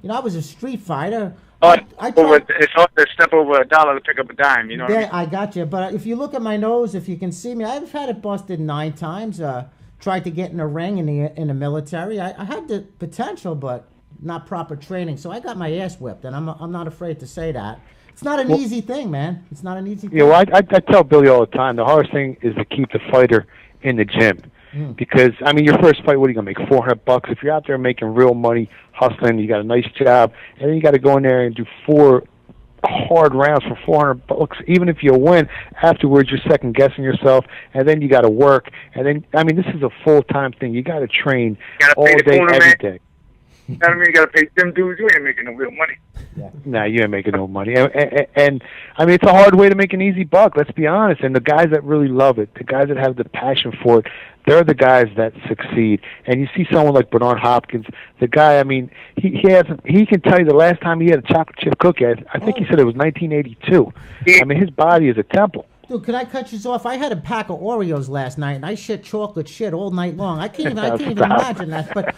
I was a street fighter. It's hard to step over a dollar to pick up a dime, what I mean? I got you. But if you look at my nose, if you can see me, I've had it busted 9 times. Tried to get in a ring in the military. I had the potential, but not proper training. So I got my ass whipped, and I'm not afraid to say that. It's not an easy thing, man. It's not an easy thing. Yeah, well, I tell Billy all the time, the hardest thing is to keep the fighter in the gym. Because, your first fight, what are you going to make, $400? If you're out there making real money, hustling, you got a nice job, and then you got to go in there and do 4 hard rounds for $400. Even if you win, afterwards you're second-guessing yourself, and then you got to work. And then, this is a full-time thing. You got to train all day, every day. You got to pay them dudes. You ain't making no real money. Yeah. No, you ain't making no money. And it's a hard way to make an easy buck, let's be honest. And the guys that really love it, the guys that have the passion for it, they're the guys that succeed. And you see someone like Bernard Hopkins, the guy, he can tell you the last time he had a chocolate chip cookie, I think he said it was 1982. His body is a temple. Dude, can I cut you off? I had a pack of Oreos last night, and I shit chocolate shit all night long. I can't even imagine that. But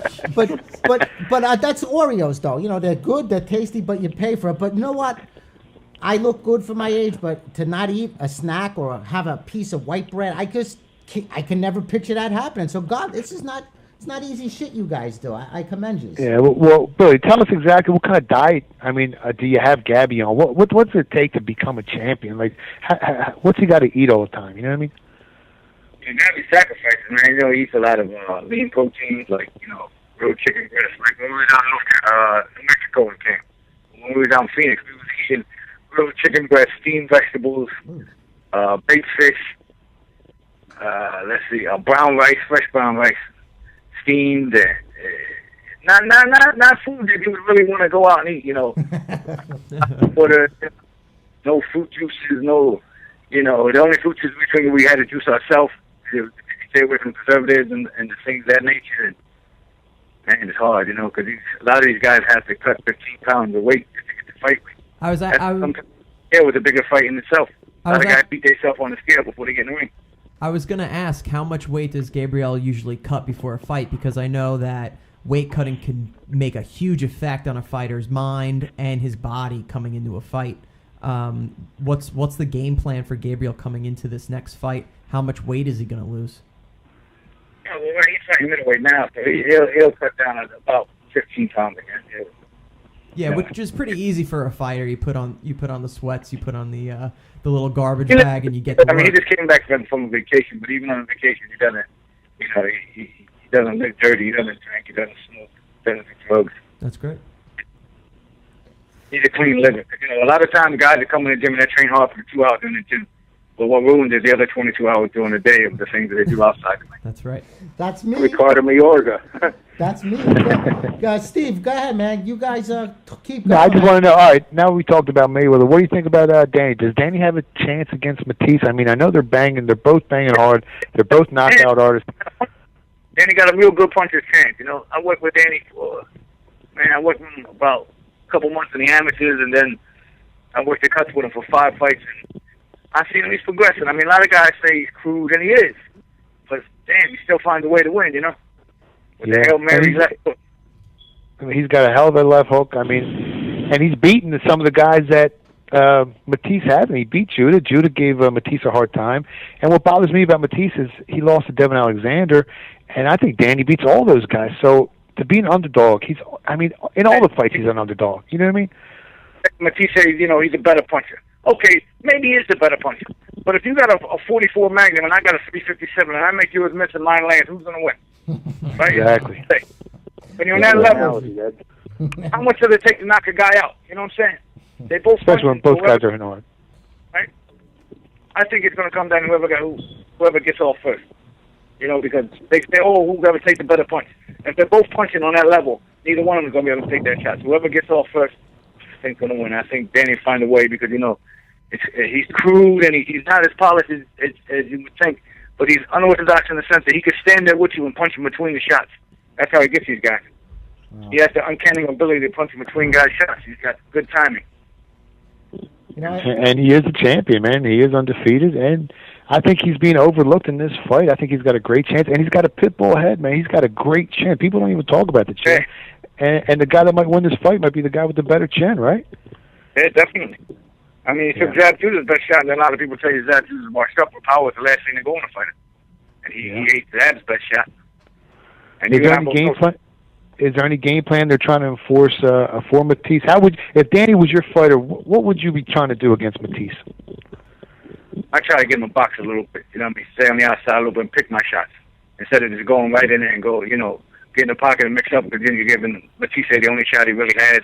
that's Oreos, though. They're good, they're tasty, but you pay for it. But you know what? I look good for my age, but to not eat a snack or have a piece of white bread, I can never picture that happening. So God, it's not easy shit you guys do. I commend you. Yeah, well, Billy, tell us exactly what kind of diet. Do you have Gabby on? What's it take to become a champion? Like, what's he got to eat all the time? You know what I mean? You got to be sacrifices, man. He eats a lot of lean proteins, like grilled chicken breast. Like when we were down in New Mexico in camp, when we were down in Phoenix, we was eating grilled chicken breast, steamed vegetables, baked fish. Brown rice, fresh brown rice. Steamed, not food that you would really want to go out and eat, But no fruit juices, no, the only fruit juice we had to juice ourselves. To stay away from preservatives and the things of that nature. And man, it's hard, because a lot of these guys have to cut 15 pounds of weight to get to fight weight. It was a bigger fight in itself. A lot of guys beat themselves on the scale before they get in the ring. I was going to ask, how much weight does Gabriel usually cut before a fight? Because I know that weight cutting can make a huge effect on a fighter's mind and his body coming into a fight. What's the game plan for Gabriel coming into this next fight? How much weight is he going to lose? Yeah, well, he's fighting middleweight now, so he'll cut down at about 15 pounds again. Yeah, which is pretty easy for a fighter. You put on the sweats, you put on the little garbage bag, and you get to work. He just came back from a vacation, but even on a vacation, he doesn't, he doesn't live dirty, he doesn't drink, he doesn't smoke, he doesn't do drugs. That's great. He's a clean liver. A lot of times guys that come in the gym and they train hard for 2 hours in the gym, but what ruins is the other 22 hours during the day of the things that they do outside. That's right. That's me. Ricardo Mayorga. That's me. Steve, go ahead, man. You guys keep going. No, I just want to know, all right, now we talked about Mayweather. What do you think about Danny? Does Danny have a chance against Matisse? I know they're banging. They're both banging hard. They're both knockout artists. Danny got a real good puncher's chance. I worked with Danny I worked with him about a couple months in the amateurs, and then I worked the cuts with him for 5 fights. And I seen him, he's progressing. A lot of guys say he's crude, and he is. But, damn, he still finds a way to win, With the Hail Mary left hook. He's got a hell of a left hook. And he's beaten some of the guys that Matisse hasn't. He beat Judah. Judah gave Matisse a hard time. And what bothers me about Matisse is he lost to Devin Alexander, and I think Danny beats all those guys. So to be an underdog, in all the fights he's an underdog. You know what I mean? Matisse says, he's a better puncher. okay, maybe he is the better puncher. But if you got a 44 Magnum and I got a 357 and I make you as missing 9 lands, who's going to win? Right? Exactly. When you're on that level, how much does it take to knock a guy out? You know what I'm saying? They both Especially when both guys are hitting hard. Right? I think it's going to come down to whoever gets off first. You know, because they say, oh, whoever takes the better punch. If they're both punching on that level, neither one of them is going to be able to take their shots. Whoever gets off first, I think, going to win. I think Danny find a way because, you know, he's crude and he's not as polished as you would think, but he's unorthodox in the sense that he could stand there with you and punch in between the shots. That's how he gets these guys. Wow. He has the uncanny ability to punch in between guys' shots. He's got good timing. You know, and he is a champion, man. He is undefeated, and I think he's being overlooked in this fight. I think he's got a great chance, and he's got a pit bull head, man. He's got a great chin. People don't even talk about the chin. Yeah. And the guy that might win this fight might be the guy with the better chin, right? Yeah, definitely. I mean, he took Zab Judah's best shot, and a lot of people tell you Zab Judah's washed up with power. It's the last thing to go in a fighter. And he ate Zab's best shot. And is there any game plan? Is there any game plan they're trying to enforce for Matisse? How would, if Danny was your fighter, what would you be trying to do against Matisse? I try to get him a box a little bit. You know what I mean? Stay on the outside a little bit and pick my shots instead of just going right in there and go, you know, get in the pocket and mix up. Because then you're giving Matisse the only shot he really has,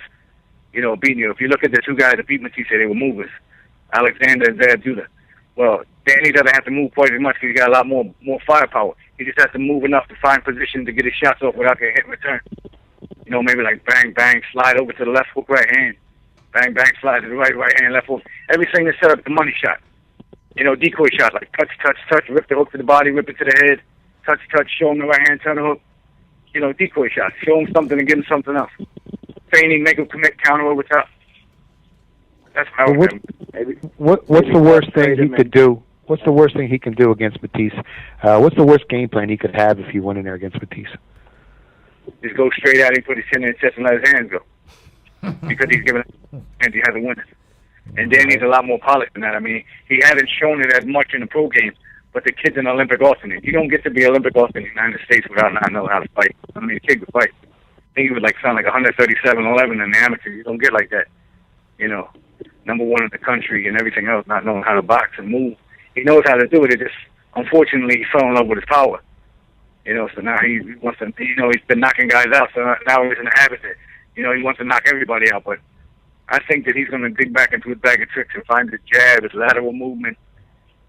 you know, beating you. If you look at the two guys that beat Matisse, they were movers, Alexander and Zab Judah. Well, Danny doesn't have to move quite as much because he's got a lot more firepower. He just has to move enough to find position to get his shots off without getting hit in return. You know, maybe like bang, bang, slide over to the left hook, right hand. Bang, bang, slide to the right hand, left hook. Everything is set up the money shot. You know, decoy shot, like touch, touch, touch, rip the hook to the body, rip it to the head, touch, touch, show him the right hand, turn the hook. You know, decoy shot. Show him something and give him something else. Feigning, make him commit, counter over top. That's how what's the worst thing he could do? What's the worst thing he can do against Matisse? What's the worst game plan he could have if he went in there against Matisse? Just go straight at him, put his chin in his chest, and let his hands go. Because he's giving and he hasn't won it. And Danny's a lot more polished than that. I mean, he hasn't shown it as much in the pro game, but the kid's an Olympic alternate. You don't get to be Olympic alternate in the United States without not knowing how to fight. I mean, the kid could fight. I think he would sound like 137-11 in the amateur. You don't get like that. You know, number one in the country and everything else, not knowing how to box and move. He knows how to do it. It just, unfortunately, he fell in love with his power. You know, so now he wants to, you know, he's been knocking guys out, so now he's in the habit that, you know, he wants to knock everybody out. But I think that he's going to dig back into his bag of tricks and find his jab, his lateral movement,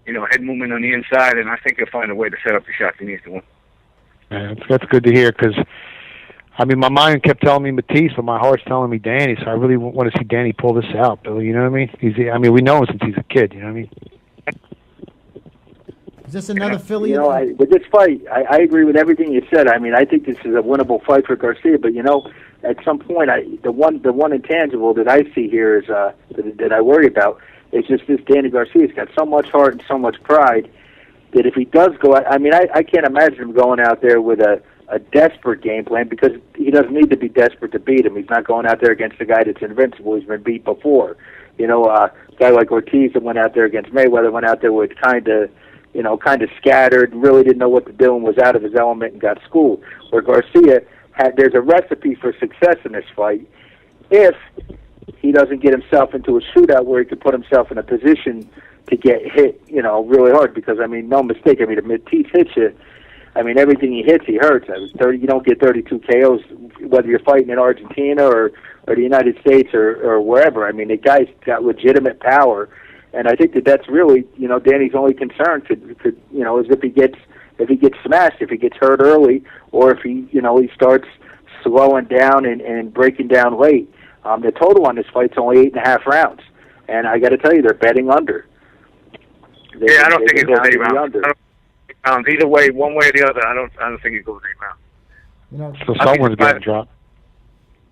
you know, head movement on the inside, and I think he'll find a way to set up the shots he needs to win. Yeah, that's good to hear because, I mean, my mind kept telling me Matisse, but my heart's telling me Danny, so I really want to see Danny pull this out, Billy, you know what I mean? We know him since he's a kid, you know what I mean? Is this another Philly? You know, with this fight, I agree with everything you said. I mean, I think this is a winnable fight for Garcia. But you know, at some point, the one intangible that I see here is that I worry about is just this Danny Garcia's got so much heart and so much pride that if he does go, I mean, I can't imagine him going out there with a desperate game plan because he doesn't need to be desperate to beat him. He's not going out there against a guy that's invincible. He's been beat before. You know, a guy like Ortiz that went out there against Mayweather went out there with kind of scattered, really didn't know what to do and was out of his element and got schooled. Where Garcia there's a recipe for success in this fight if he doesn't get himself into a shootout where he could put himself in a position to get hit, you know, really hard. Because, I mean, no mistake, I mean, if Matisse hits you, I mean, everything he hits, he hurts. I mean, you don't get 32 KOs whether you're fighting in Argentina or the United States or wherever. I mean, the guy's got legitimate power. And I think that's really, you know, Danny's only concern could you know, is if he gets smashed, if he gets hurt early, or if he starts slowing down and breaking down late. The total on this fight's only 8.5 rounds, and I got to tell you, they're betting under. I don't think it goes 8 rounds. Either way, one way or the other, I don't think it goes 8 rounds. You know, so someone's getting dropped.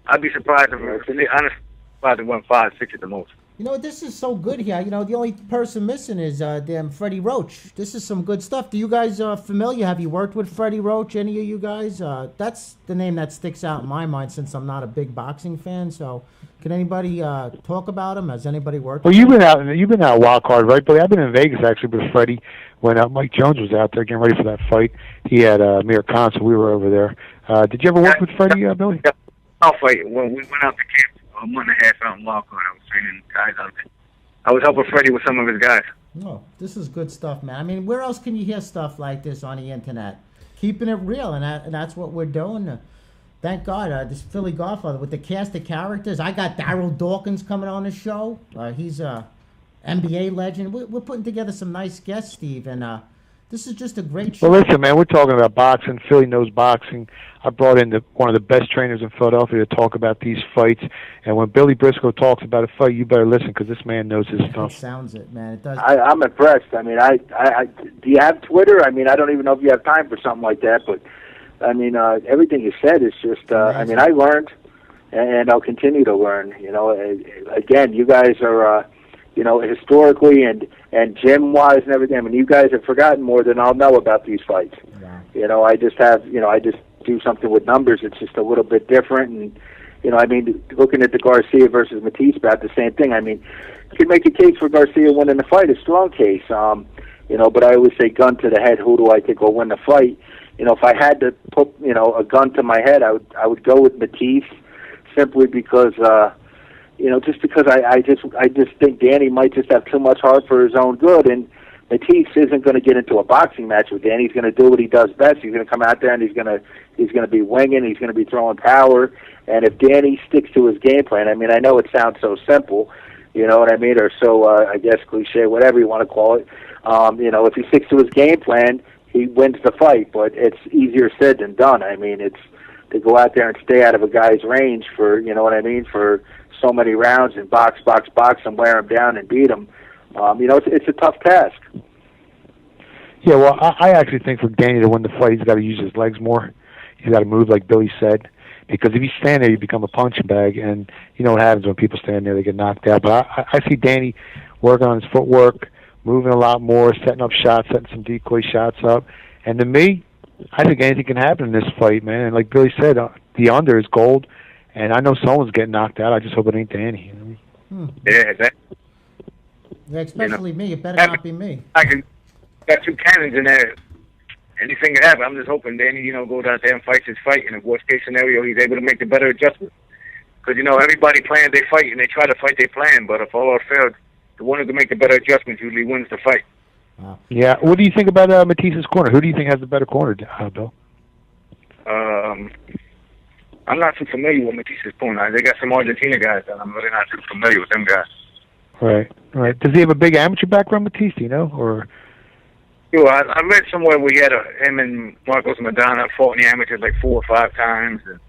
I'd be surprised if it went 5-6 at the most. You know, this is so good here. You know, the only person missing is damn Freddie Roach. This is some good stuff. Do you guys familiar? Have you worked with Freddie Roach? Any of you guys? That's the name that sticks out in my mind since I'm not a big boxing fan. So, can anybody talk about him? Has anybody worked? Well, you've been out wild card, right, Billy? I've been in Vegas actually with Freddie when Mike Jones was out there getting ready for that fight. He had Amir Khan, so we were over there. Did you ever work with Freddie, Billy? I'll fight. When we went out to camp a month and a half out in wild card, I was training guys out there. I was helping Freddie with some of his guys. Oh, this is good stuff, man. I mean, where else can you hear stuff like this on the internet? Keeping it real, and that's what we're doing. Thank God, this Philly Godfather with the cast of characters. I got Daryl Dawkins coming on the show. He's a NBA legend. We're putting together some nice guests, Steve, and this is just a great show. Well, listen, man, we're talking about boxing. Philly knows boxing. I brought in one of the best trainers in Philadelphia to talk about these fights. And when Billy Briscoe talks about a fight, you better listen because this man knows his stuff. It sounds it, man. It does. I'm impressed. I mean, I do you have Twitter? I mean, I don't even know if you have time for something like that, but I mean, everything you said is just. I mean, I learned, and I'll continue to learn. You know, again, you guys are. You know, historically and gym-wise and everything. I mean, you guys have forgotten more than I'll know about these fights. Yeah. You know, I just do something with numbers. It's just a little bit different. And, you know, I mean, looking at the Garcia versus Matisse about the same thing. I mean, you can make a case for Garcia winning the fight, a strong case. You know, but I always say gun to the head, who do I think will win the fight? You know, if I had to put, you know, a gun to my head, I would go with Matisse simply because, you know, just because I just think Danny might just have too much heart for his own good, and Matisse isn't going to get into a boxing match with Danny. He's going to do what he does best. He's going to come out there and he's going to be winging. He's going to be throwing power. And if Danny sticks to his game plan, I mean, I know it sounds so simple, you know what I mean, or so I guess cliche, whatever you want to call it. You know, if he sticks to his game plan, he wins the fight. But it's easier said than done. I mean, it's to go out there and stay out of a guy's range for, you know what I mean, for so many rounds and box and wear him down and beat him. You know, it's a tough task. Yeah, well, I actually think for Danny to win the fight, he's got to use his legs more. He's got to move like Billy said. Because if you stand there, you become a punching bag, and you know what happens when people stand there, they get knocked out. But I see Danny working on his footwork, moving a lot more, setting up shots, setting some decoy shots up. And to me, I think anything can happen in this fight, man. And like Billy said, the under is gold. And I know someone's getting knocked out. I just hope it ain't Danny. You know? Yeah, Yeah, especially me. It better not be me. I got two cannons in there. Anything can happen. I'm just hoping Danny, you know, goes out there and fights his fight. In a worst case scenario, he's able to make the better adjustment. Because, you know, everybody plans their fight and they try to fight their plan. But if all else fails, the one who can make the better adjustment usually wins the fight. Wow. Yeah. What do you think about Matisse's corner? Who do you think has the better corner, Bill? I'm not too familiar with Matisse's corner. They got some Argentina guys that I'm really not too familiar with them guys. Right. Does he have a big amateur background, Matisse, do you know? Or Yo, I read somewhere we had him and Marcos Madonna fought in the amateurs like 4 or 5 times, and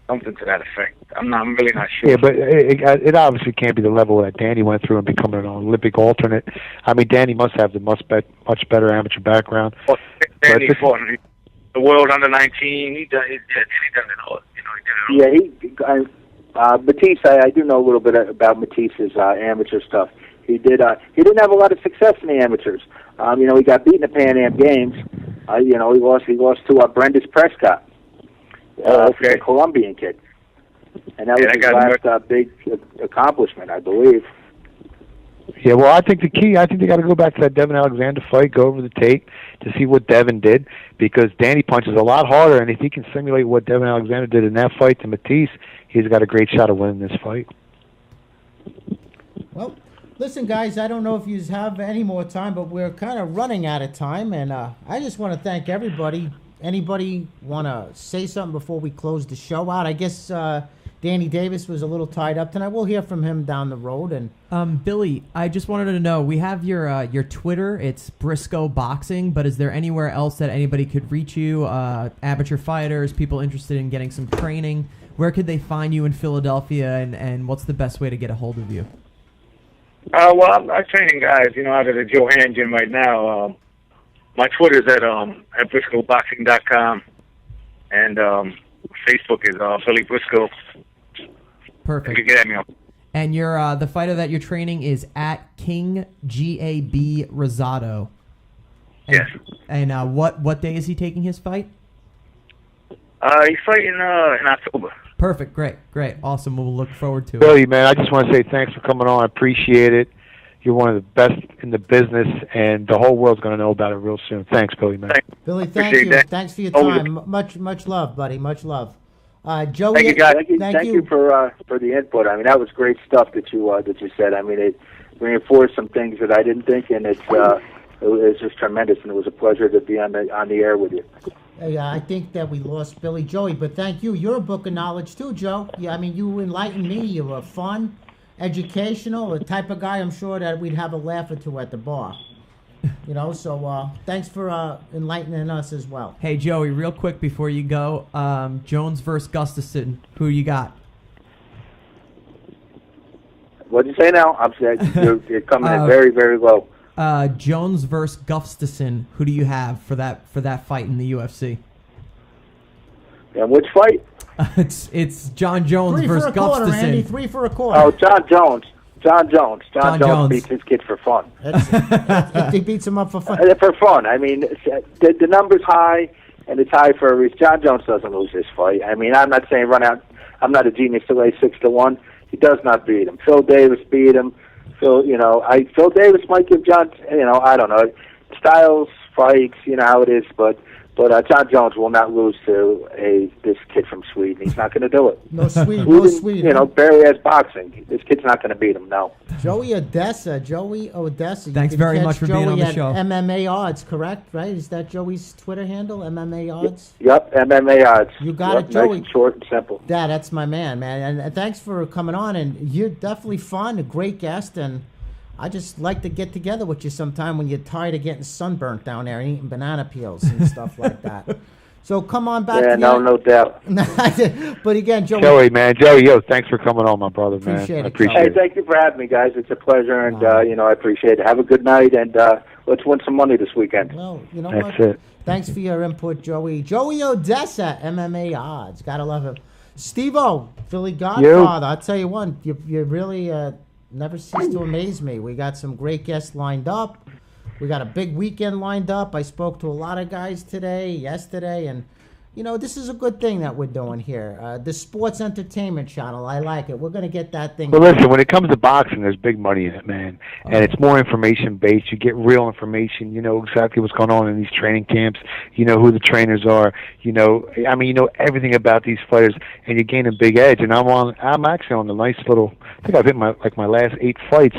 something to that effect. I'm really not sure. Yeah, but it obviously can't be the level that Danny went through and becoming an Olympic alternate. I mean, Danny must have the much better amateur background. Well, Danny fought in the world under 19. He done it all. You know, he did it all. Yeah, Matisse, I do know a little bit about Matisse's amateur stuff. He didn't have a lot of success in the amateurs. You know, he got beaten at Pan Am Games. You know, he lost to Brendis Prescott, the Colombian kid, and that was his last big accomplishment, I believe. Yeah, well, I think the key, I think they got to go back to that Devin Alexander fight, go over the tape to see what Devin did, because Danny punches a lot harder, and if he can simulate what Devin Alexander did in that fight to Matisse, he's got a great shot of winning this fight. Well, listen, guys, I don't know if you have any more time, but we're kind of running out of time, and I just want to thank everybody. Anybody want to say something before we close the show out? I guess Danny Davis was a little tied up tonight. We'll hear from him down the road. And Billy, I just wanted to know, we have your Twitter. It's Briscoe Boxing, but is there anywhere else that anybody could reach you? Amateur fighters, people interested in getting some training. Where could they find you in Philadelphia, and what's the best way to get a hold of you? Well, I'm training guys, you know, out of the Johann gym right now. My Twitter's at BriscoeBoxing.com, and Facebook is Billy Briscoe. Perfect. You can get at me on. And you're the fighter that you're training is at King GAB Rosado. Yes. And what day is he taking his fight? He's fighting in October. Perfect. Great. Awesome. We'll look forward to it. Billy, man, I just want to say thanks for coming on. I appreciate it. You're one of the best in the business, and the whole world's going to know about it real soon. Thanks, Billy, man. Billy, thank you. Thanks for your time. Much love, buddy. Much love. Joey, thank you, guys. Thank you for the input. I mean, that was great stuff that you said. I mean, it reinforced some things that I didn't think, and it was just tremendous, and it was a pleasure to be on the air with you. Yeah, I think that we lost Billy Joey, but thank you. You're a book of knowledge too, Joe. Yeah, I mean, you enlightened me. You were fun, educational, the type of guy I'm sure that we'd have a laugh or two at the bar. So thanks for enlightening us as well. Hey, Joey, real quick before you go, Jones versus Gustafson. Who you got? What did you say now? I'm saying you're coming in very, very low. Jones versus Gustafson. Who do you have for that fight in the UFC? And which fight? It's John Jones Three versus for a quarter, Gustafson. Andy. 3 for a quarter. Oh, John Jones. John Jones. Jones beats his kid for fun. He beats him up for fun. For fun. I mean, the number's high, and it's high for a reason. John Jones doesn't lose this fight. I mean, I'm not saying run out. I'm not a genius to lay 6-1. He does not beat him. Phil Davis beat him. Phil Davis might give John. I don't know. Styles, fights. You know how it is, but John Jones will not lose to this kid from Sweden. He's not going to do it. No Sweden. Barely has boxing. This kid's not going to beat him. No. Joey Odessa. Thanks very much for being on the show. MMA Odds, correct? Right? Is that Joey's Twitter handle? MMA Odds. Yep. MMA Odds. You got it, Joey. Nice and short and simple. That's my man. And thanks for coming on. And you're definitely fun, a great guest, and I just like to get together with you sometime when you're tired of getting sunburnt down there and eating banana peels and stuff like that. So come on back. Yeah, no doubt. But again, Joey, thanks for coming on, my brother, man. I appreciate it. Hey, thank you for having me, guys. It's a pleasure, and I appreciate it. Have a good night, and let's win some money this weekend. Well, you know That's what? it. Thanks for your input, Joey. Joey Odessa, MMA Odds. Gotta love him. Steve-O, Philly Godfather. I'll tell you one, you really never cease to amaze me. We got some great guests lined up. We got a big weekend lined up. I spoke to a lot of guys yesterday, and this is a good thing that we're doing here. The Sports Entertainment Channel, I like it. We're going to get that thing. Well, listen, when it comes to boxing, there's big money in it, man. And it's more information-based. You get real information. You know exactly what's going on in these training camps. You know who the trainers are. You know everything about these fighters, and you gain a big edge. And I'm actually on the nice little, I think I've hit my last 8 fights.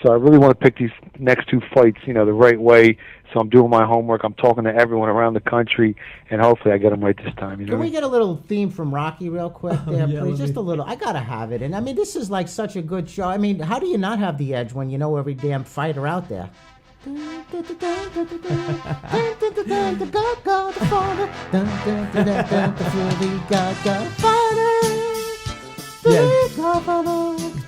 So I really want to pick these next 2 fights, the right way. So I'm doing my homework. I'm talking to everyone around the country, and hopefully I get them right this time. Can we get a little theme from Rocky real quick there, please? Just a little. I got to have it. And, I mean, this is like such a good show. I mean, how do you not have the edge when you know every damn fighter out there? It's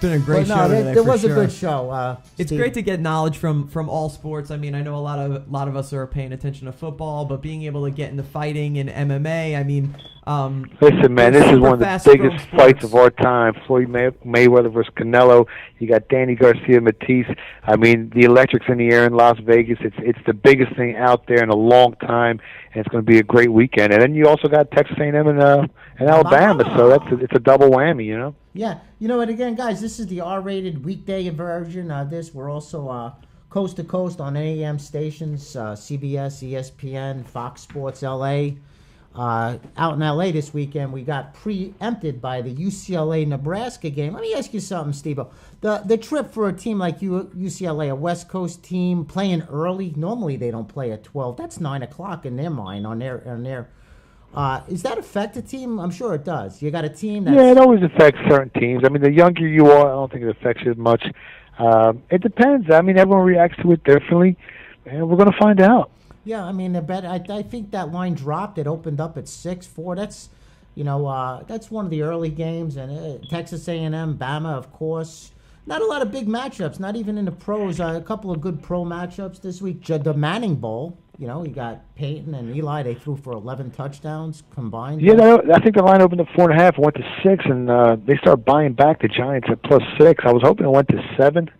been a great show today. There was a good show. It's Steve. great to get knowledge from all sports. I mean, I know a lot of us are paying attention to football, but being able to get into fighting and MMA, I mean, listen, man, this is one of the biggest fights of our time. Floyd Mayweather versus Canelo. You got Danny Garcia Matisse. I mean, the electric's in the air in Las Vegas. It's the biggest thing out there in a long time, and it's going to be a great weekend. And then you also got Texas A&M and Alabama, so it's a double whammy, Yeah, and again, guys, this is the R-rated weekday version of this. We're also coast to coast on AM stations, CBS, ESPN, Fox Sports LA. Out in LA this weekend, we got preempted by the UCLA-Nebraska game. Let me ask you something, Steve. The trip for a team like UCLA, a West Coast team, playing early. Normally they don't play at 12. That's 9 o'clock in their mind on their. Does that affect a team? I'm sure it does. You got a team that's... Yeah, it always affects certain teams. I mean, the younger you are, I don't think it affects you as much. It depends. I mean, everyone reacts to it differently, and we're going to find out. Yeah, I mean, I think that line dropped. It opened up at 6-4. That's, that's one of the early games. And Texas A&M, Bama, of course. Not a lot of big matchups, not even in the pros. A couple of good pro matchups this week. The Manning Bowl. You got Peyton and Eli. They threw for 11 touchdowns combined. Yeah, I think the line opened at 4.5, went to 6, and they started buying back the Giants at +6. I was hoping it went to 7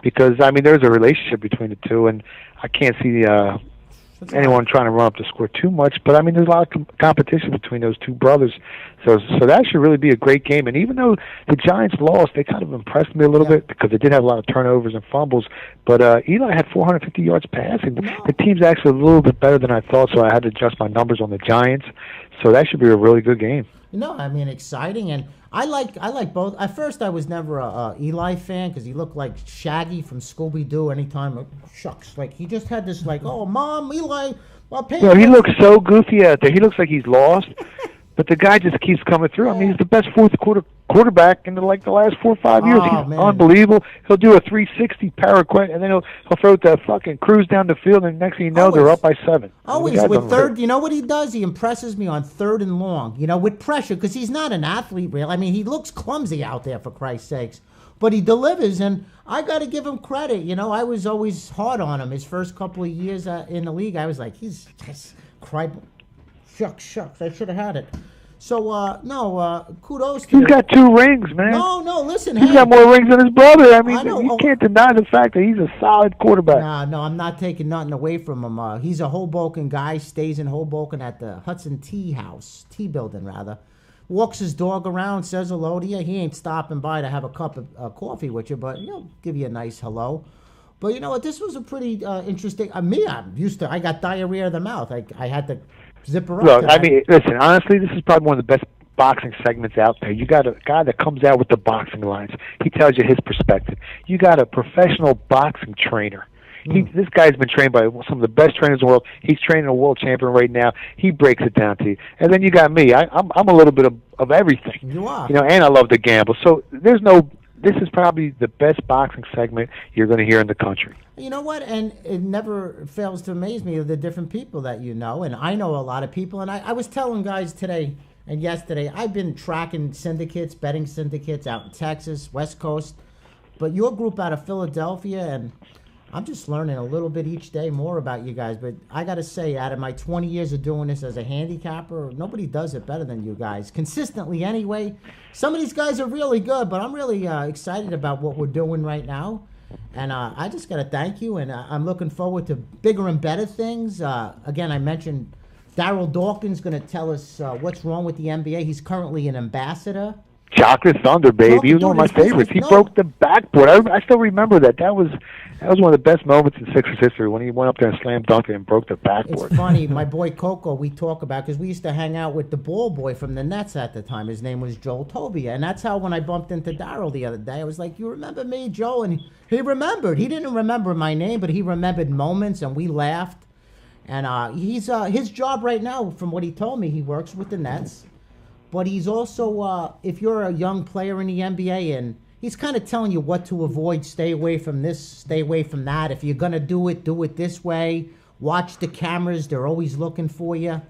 because there's a relationship between the two, and I can't see anyone trying to run up the score too much. But there's a lot of competition between those two brothers, so that should really be a great game. And even though the Giants lost, they kind of impressed me a little bit because they did have a lot of turnovers and fumbles. But Eli had 450 yards passing. The team's actually a little bit better than I thought, so I had to adjust my numbers on the Giants. So that should be a really good game. No, I mean exciting, and I like both. At first, I was never a Eli fan because he looked like Shaggy from Scooby Doo. Anytime, shucks, like he just had this like, oh, Mom, Eli, well, He looks so goofy out there. He looks like he's lost, but the guy just keeps coming through. I mean, he's the best fourth quarter quarterback in the last 4 or 5 years. Oh, He's man. unbelievable. He'll do a 360 paraquet, and then he'll throw that fucking cruise down the field, and next thing you know, they're up by 7. Always with third, you know what he does? He impresses me on 3rd and long, with pressure, because he's not an athlete, real. I mean, he looks clumsy out there, for Christ's sakes. But he delivers, and I got to give him credit. I was always hard on him. His first couple of years in the league, I was like, he's shucks, I should have had it. So, kudos to He's got 2 rings, man. No, listen, He's hey. got more rings than his brother. I mean, know. you can't deny the fact that he's a solid quarterback. No, I'm not taking nothing away from him. He's a Hoboken guy, stays in Hoboken at the Hudson Tea Building, rather. Walks his dog around, says hello to you. He ain't stopping by to have a cup of coffee with you, but he'll give you a nice hello. But you know what? This was a pretty interesting. I got diarrhea of the mouth. I had to zip her up. Look, I mean, listen, honestly, this is probably one of the best boxing segments out there. You got a guy that comes out with the boxing lines. He tells you his perspective. You got a professional boxing trainer. This guy's been trained by some of the best trainers in the world. He's training a world champion right now. He breaks it down to you. And then you got me. I'm a little bit of everything. You are. And I love to gamble. So this is probably the best boxing segment you're going to hear in the country. You know what? And it never fails to amaze me of the different people that you know. And I know a lot of people. And I was telling guys today and yesterday, I've been tracking syndicates, betting syndicates out in Texas, West Coast. But your group out of Philadelphia, and I'm just learning a little bit each day more about you guys. But I got to say, out of my 20 years of doing this as a handicapper, nobody does it better than you guys. Consistently anyway. Some of these guys are really good, but I'm really excited about what we're doing right now. And I just got to thank you, and I'm looking forward to bigger and better things. Again, I mentioned Darryl Dawkins going to tell us what's wrong with the NBA. He's currently an ambassador. Chocolate Thunder, baby. He was one of my favorites. He broke the backboard. I still remember that. That was one of the best moments in Sixers history when he went up there and slam dunked it and broke the backboard. It's funny. My boy Coco, we talk about, because we used to hang out with the ball boy from the Nets at the time. His name was Joel Tobia. And that's how when I bumped into Darryl the other day, I was like, you remember me, Joe? And he remembered. He didn't remember my name, but he remembered moments, and we laughed. And he's his job right now, from what he told me, he works with the Nets. But he's also, if you're a young player in the NBA, and he's kind of telling you what to avoid, stay away from this, stay away from that. If you're going to do it this way. Watch the cameras. They're always looking for you.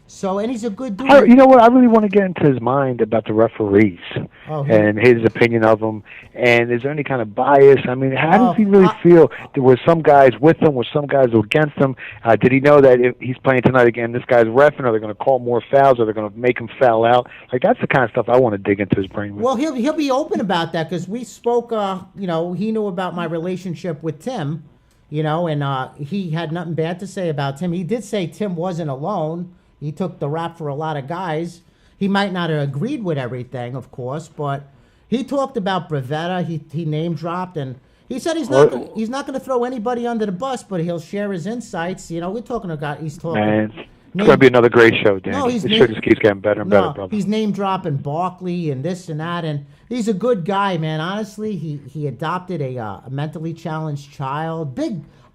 So, and he's a good dude. You know what? I really want to get into his mind about the referees and his opinion of them. And is there any kind of bias? I mean, how does he really feel? There were some guys with him, were some guys against him? Did he know that if he's playing tonight again, this guy's reffing? Are they going to call more fouls? Are they going to make him foul out? Like, that's the kind of stuff I want to dig into his brain with. Well, he'll be open about that, because we spoke. He knew about my relationship with Tim. And he had nothing bad to say about Tim. He did say Tim wasn't alone. He took the rap for a lot of guys. He might not have agreed with everything, of course, but he talked about Bravetta. He name dropped, and he said he's not going to throw anybody under the bus, but he'll share his insights. We're talking about he's talking. Man, it's going to be another great show, Dan. No, this show just keeps getting better and better, brother. He's name dropping Barkley and this and that, and he's a good guy, man. Honestly, he adopted a mentally challenged child.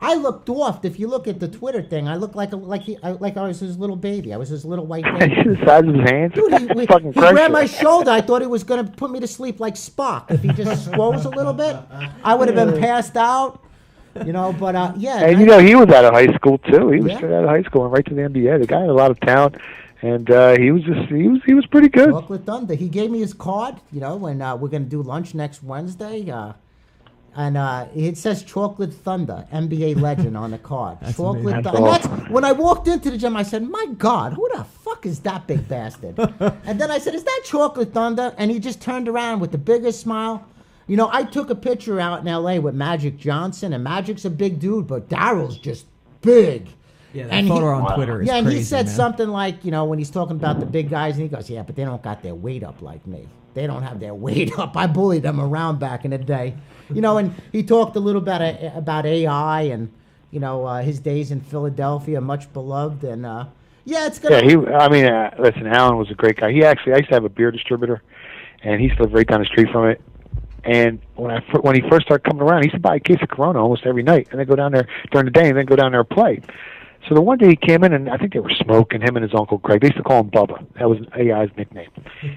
I looked dwarfed. If you look at the Twitter thing, I look like I was his little baby. I was his little white baby. The size of his hands. Dude, he grabbed my shoulder. I thought he was going to put me to sleep like Spock. If he just swose a little bit, I would have been passed out. But yeah. And he was out of high school too. He was straight out of high school and right to the NBA. The guy had a lot of talent, and he was pretty good. Chocolate Thunder. He gave me his card. When we're going to do lunch next Wednesday. And it says Chocolate Thunder, NBA legend on the card. Chocolate Thunder. And that's when I walked into the gym, I said, my God, who the fuck is that big bastard? And then I said, is that Chocolate Thunder? And he just turned around with the biggest smile. I took a picture out in L.A. with Magic Johnson, and Magic's a big dude, but Daryl's just big. Yeah, that photo on Twitter is crazy, and he said man. something like, when he's talking about the big guys, and he goes, yeah, but they don't got their weight up like me. They don't have their weight up. I bullied them around back in the day. And he talked a little bit about AI and, his days in Philadelphia, much beloved. And, Yeah, it's gonna. Yeah, listen, Alan was a great guy. I used to have a beer distributor, and he used to live right down the street from it. And when he first started coming around, he used to buy a case of Corona almost every night, and then go down there during the day, and then go down there and play. So the one day he came in, and I think they were smoking, him and his uncle Greg. They used to call him Bubba. That was AI's nickname.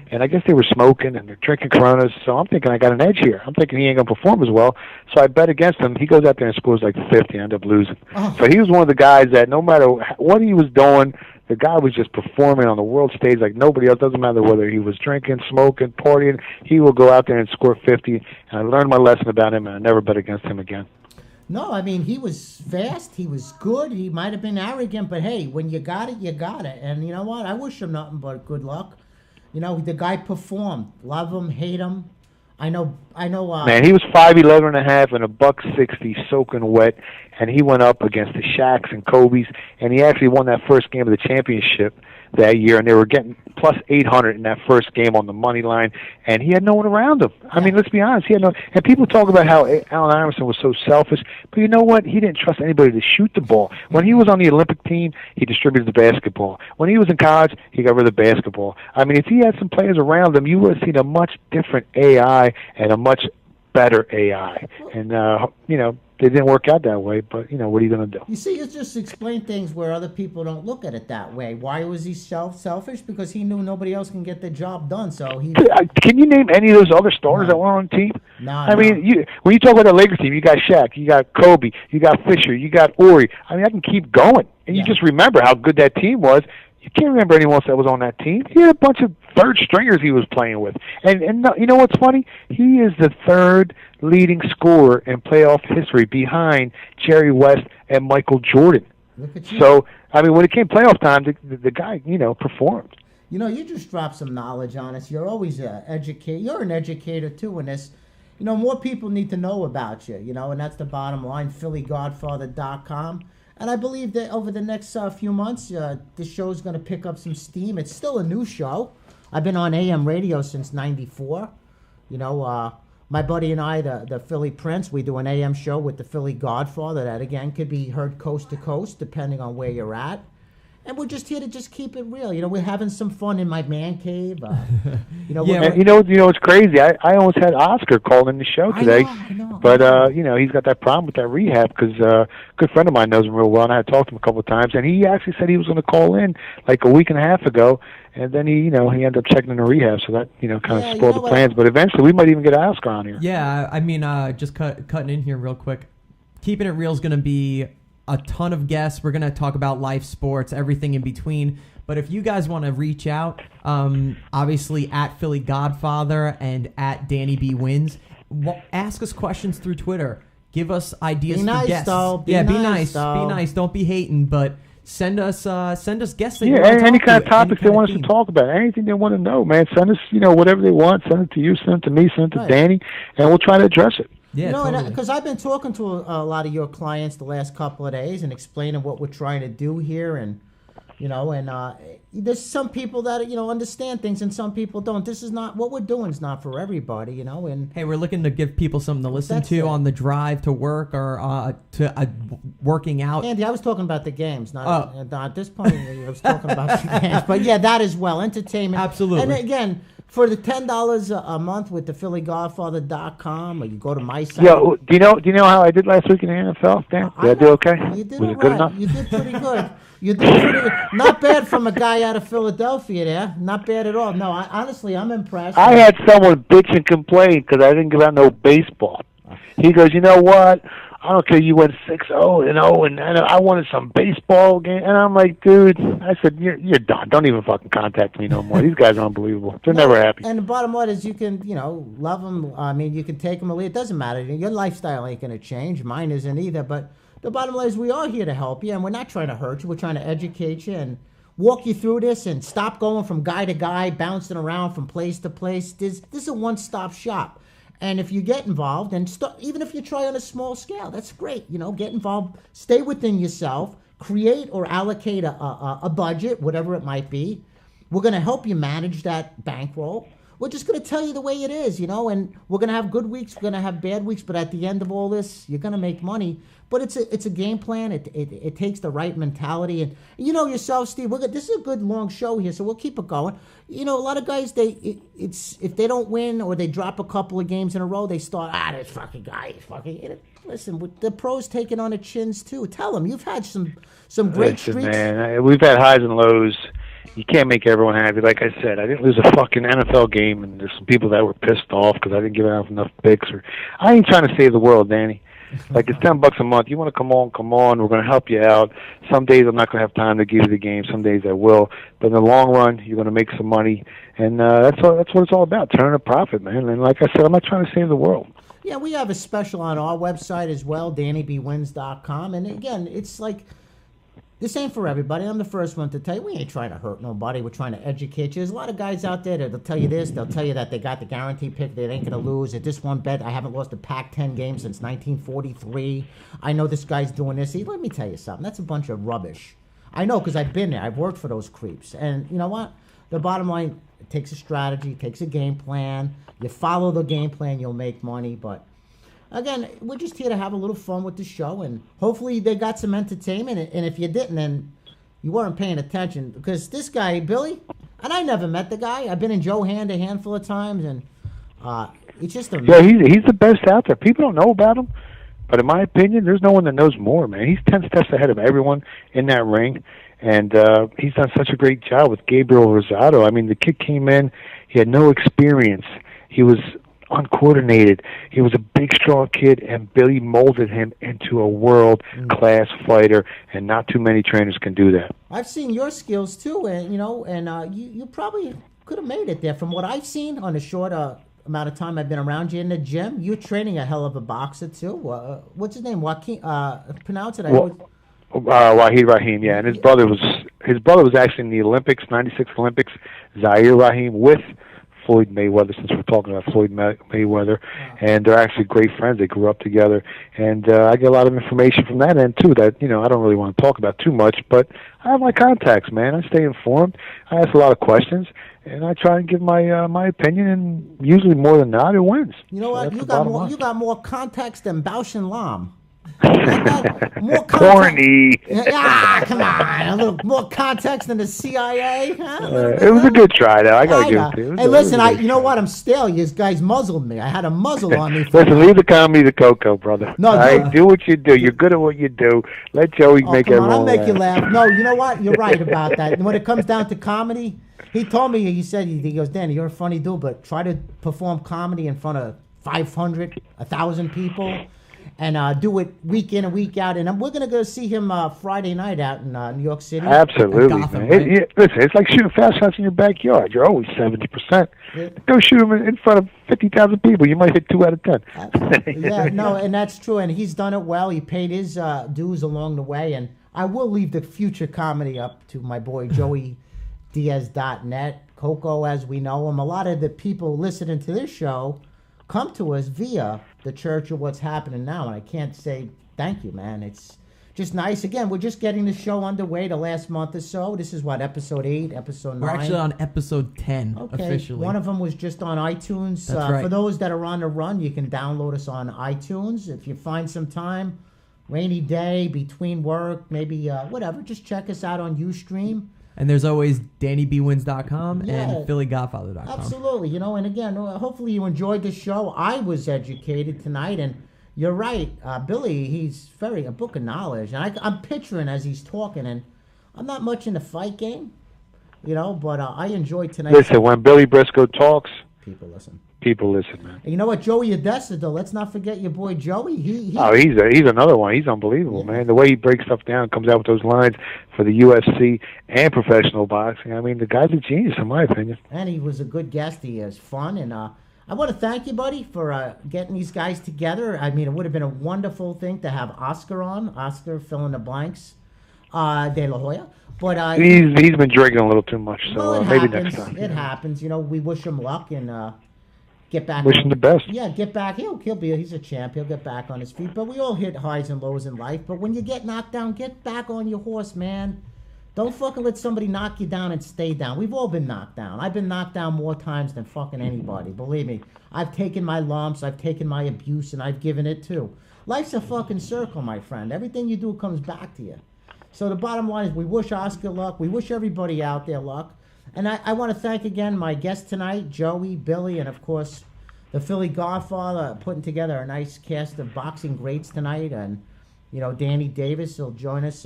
And I guess they were smoking, and they're drinking Coronas, so I'm thinking I got an edge here. I'm thinking he ain't going to perform as well. So I bet against him. He goes out there and scores like 50 and ended up losing. Oh. So he was one of the guys that no matter what he was doing, the guy was just performing on the world stage like nobody else. Doesn't matter whether he was drinking, smoking, partying. He will go out there and score 50. And I learned my lesson about him, and I never bet against him again. No, I mean, he was fast. He was good. He might have been arrogant, but hey, when you got it, you got it. And you know what? I wish him nothing but good luck. You know, the guy performed. Love him, hate him. I know. Man, he was 5'11 and a half and $160 soaking wet, and he went up against the Shaqs and Kobe's, and he actually won that first game of the championship that year, and they were getting plus 800 in that first game on the money line, and he had no one around him. I mean, let's be honest, he had no. And people talk about how Allen Iverson was so selfish, but you know what? He didn't trust anybody to shoot the ball. When he was on the Olympic team, he distributed the basketball. When he was in college, he got rid of the basketball. I mean, if he had some players around him, you would have seen a much different AI and a much better AI. And you know, it didn't work out that way, but you know, what are you going to do? You see, you just explain things where other people don't look at it that way. Why was he selfish? Because he knew nobody else can get the job done. So he. Can you name any of those other stars that were on the team? No. I mean, when you talk about the Lakers team, you got Shaq, you got Kobe, you got Fisher, you got Ori. I mean, I can keep going, and you just remember how good that team was. You can't remember anyone else that was on that team. He had a bunch of third stringers he was playing with. And you know what's funny? He is the third leading scorer in playoff history behind Jerry West and Michael Jordan. Look at you. So, I mean, when it came playoff time, the guy, you know, performed. You know, you just dropped some knowledge on us. You're always You're an educator, too, in this. You know, more people need to know about you, you know, and that's the bottom line, PhillyGodfather.com. And I believe that over the next few months, this show is going to pick up some steam. It's still a new show. I've been on AM radio since '94. You know, my buddy and I, the Philly Prince, we do an AM show with the Philly Godfather that, again, could be heard coast to coast, depending on where you're at. And we're just here to just keep it real. You know, we're having some fun in my man cave. You know, and you know what's crazy? I almost had Oscar call in the show today. I know. But, you know, he's got that problem with that rehab because a good friend of mine knows him real well, and I had talked to him a couple of times, and he actually said he was going to call in like a week and a half ago, and then he ended up checking in the rehab, so that, you know, kind of spoiled the plans. But eventually we might even get Oscar on here. Yeah, I mean, just cutting in here real quick. Keeping It Real is going to be a ton of guests. We're going to talk about life, sports, everything in between. But if you guys want to reach out, obviously at Philly Godfather and at Danny B Wins, ask us questions through Twitter. Give us ideas for guests. Be nice. Be nice. Don't be hating, but send us guests. That any kind of topics they want us to talk about, anything they want to know, man. Send us, you know, whatever they want. Send it to you, send it to me, send it to Danny, and we'll try to address it. Yeah, you know, totally. Because I've been talking to a lot of your clients the last couple of days and explaining what we're trying to do here, and you know, and there's some people that, you know, understand things and some people don't. This is not what we're doing. Is not for everybody, you know. And hey, we're looking to give people something to listen to on the drive to work or to working out. Andy, I was talking about the games, not at this point. I was talking about the games, but yeah, that as well, entertainment, absolutely. And again, for the $10 a month with the PhillyGodfather.com, or you go to my site. Yeah, do you know how I did last week in the NFL, Dan? Did I do okay? You did Was all it good right. enough? You did pretty good. You did pretty good. Not bad from a guy out of Philadelphia there. Not bad at all. No, honestly, I'm impressed. I had someone bitch and complain because I didn't give out no baseball. He goes, you know what? I don't care. You went 6-0 and I wanted some baseball game. And I'm like, dude, I said, you're done. Don't even fucking contact me no more. These guys are unbelievable. They're never happy. And the bottom line is, you can, you know, love them. I mean, you can take them or leave. It doesn't matter. Your lifestyle ain't going to change. Mine isn't either. But the bottom line is, we are here to help you, and we're not trying to hurt you. We're trying to educate you and walk you through this, and stop going from guy to guy, bouncing around from place to place. This is a one-stop shop. And if you get involved, and even if you try on a small scale, that's great. You know, get involved, stay within yourself, create or allocate a budget, whatever it might be. We're going to help you manage that bankroll. We're just going to tell you the way it is, you know, and we're going to have good weeks, we're going to have bad weeks, but at the end of all this, you're going to make money. But it's a game plan. It takes the right mentality, and you know yourself, Steve. This is a good long show here, so we'll keep it going. You know, a lot of guys if they don't win or they drop a couple of games in a row, they start this fucking guy, fucking. Listen, with the pros taking on the chins too. Tell them you've had some great streaks. Man, we've had highs and lows. You can't make everyone happy. Like I said, I didn't lose a fucking NFL game, and there's some people that were pissed off because I didn't give out enough picks. Or I ain't trying to save the world, Danny. Like, it's $10 a month. You want to come on. We're going to help you out. Some days I'm not going to have time to give you the game. Some days I will. But in the long run, you're going to make some money, and that's what it's all about. Turning a profit, man. And like I said, I'm not trying to save the world. Yeah, we have a special on our website as well, DannyBWins.com. And again, it's like, this ain't for everybody. I'm the first one to tell you, we ain't trying to hurt nobody. We're trying to educate you. There's a lot of guys out there that'll tell you this. They'll tell you that they got the guarantee pick. They ain't going to lose. At this one bet, I haven't lost a Pac-10 game since 1943. I know this guy's doing this. Let me tell you something. That's a bunch of rubbish. I know because I've been there. I've worked for those creeps. And you know what? The bottom line, it takes a strategy. It takes a game plan. You follow the game plan, you'll make money. But again, we're just here to have a little fun with the show, and hopefully they got some entertainment. And if you didn't, then you weren't paying attention, because this guy, Billy, and I never met the guy. I've been in Joe Hand a handful of times, and it's just a... Yeah, he's the best out there. People don't know about him, but in my opinion, there's no one that knows more, man. He's 10 steps ahead of everyone in that ring, and he's done such a great job with Gabriel Rosado. I mean, the kid came in, he had no experience. He was uncoordinated. He was a big, strong kid, and Billy molded him into a world-class fighter, and not too many trainers can do that. I've seen your skills, too, and you probably could have made it there. From what I've seen on the short amount of time I've been around you in the gym, you're training a hell of a boxer, too. What's his name? Joaquin? Pronounce it. Wahid Rahim, yeah, and his brother was actually in the Olympics, '96 Olympics, Zaire Rahim, with Floyd Mayweather, since we're talking about Floyd Mayweather, and they're actually great friends. They grew up together, and I get a lot of information from that end too. That I don't really want to talk about too much, but I have my contacts, man. I stay informed. I ask a lot of questions, and I try and give my opinion, and usually more than not, it wins. You know what? You got more contacts than Bausch and Lomb. More corny. Come on. A little more context than the CIA. Huh? It was a good try, though. I gotta give it to you. Hey, listen, you know what? I'm stale. You guys muzzled me. I had a muzzle on me. Listen, leave the comedy to Coco, brother. No, do what you do. You're good at what you do. Let Joey make everyone I'll make you laugh. No, you know what? You're right about that. When it comes down to comedy, he told me, he goes, Danny, you're a funny dude, but try to perform comedy in front of 500, 1,000 people. And do it week in and week out. And we're going to go see him Friday night out in New York City. Absolutely, Gotham, man. Listen, it's like shooting fast shots in your backyard. You're always 70%. Yeah. Go shoot him in front of 50,000 people. You might hit 2 out of 10. And that's true. And he's done it well. He paid his dues along the way. And I will leave the future comedy up to my boy JoeyDiaz.net. Coco, as we know him. A lot of the people listening to this show come to us via the Church of What's Happening Now, and I can't say thank you, man. It's just nice. Again, we're just getting the show underway the last month or so. This is what, episode 8, episode 9? We're actually on episode 10 officially. One of them was just on iTunes. That's right. For those that are on the run, you can download us on iTunes. If you find some time, rainy day, between work, maybe whatever, just check us out on Ustream. And there's always DannyBWins.com and PhillyGodfather.com. Absolutely, and again, hopefully you enjoyed the show. I was educated tonight, and you're right, Billy, he's a book of knowledge. And I'm picturing as he's talking, and I'm not much in the fight game, but I enjoyed tonight. Listen, when Billy Briscoe talks, people listen. People listen, man. And you know what, Joey Odessa, though, let's not forget your boy Joey. He's another one. He's unbelievable, man. The way he breaks stuff down, comes out with those lines for the UFC and professional boxing. I mean, the guy's a genius, in my opinion. And he was a good guest. He is fun. And I want to thank you, buddy, for getting these guys together. I mean, it would have been a wonderful thing to have Oscar on. Oscar, fill in the blanks, De La Hoya. But he's been drinking a little too much, so maybe next time. It happens. We wish him luck and get back. Wish him the best. Yeah, get back. He's a champ. He'll get back on his feet. But we all hit highs and lows in life. But when you get knocked down, get back on your horse, man. Don't fucking let somebody knock you down and stay down. We've all been knocked down. I've been knocked down more times than fucking anybody. Believe me. I've taken my lumps. I've taken my abuse, and I've given it too. life's a fucking circle, my friend. Everything you do comes back to you. So the bottom line is we wish Oscar luck. We wish everybody out there luck. And I want to thank again my guests tonight, Joey, Billy, and of course the Philly Godfather, putting together a nice cast of boxing greats tonight. And, you know, Danny Davis will join us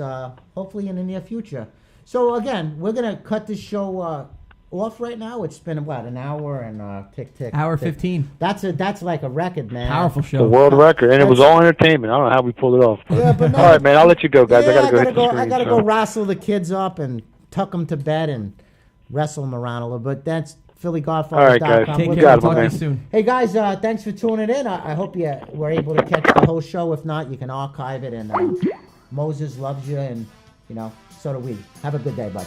hopefully in the near future. So again, we're going to cut this show off right now. It's been, what, an hour and tick. Hour tick. 15. That's like a record, man. Powerful The show. world record, and it was all entertainment. I don't know how we pulled it off. But. Yeah, but no, all right, man. I'll let you go, guys. Yeah, I gotta go hit the screen. I gotta so. go wrestle the kids up and tuck them to bed and wrestle them around a little bit. That's PhillyGodfather.com. All right, guys. Take You care. got I'll it, talk to you man. soon. Hey guys, thanks for tuning in. I hope you were able to catch the whole show. If not, you can archive it. And Moses loves you, and you know, so do we. Have a good day, bud.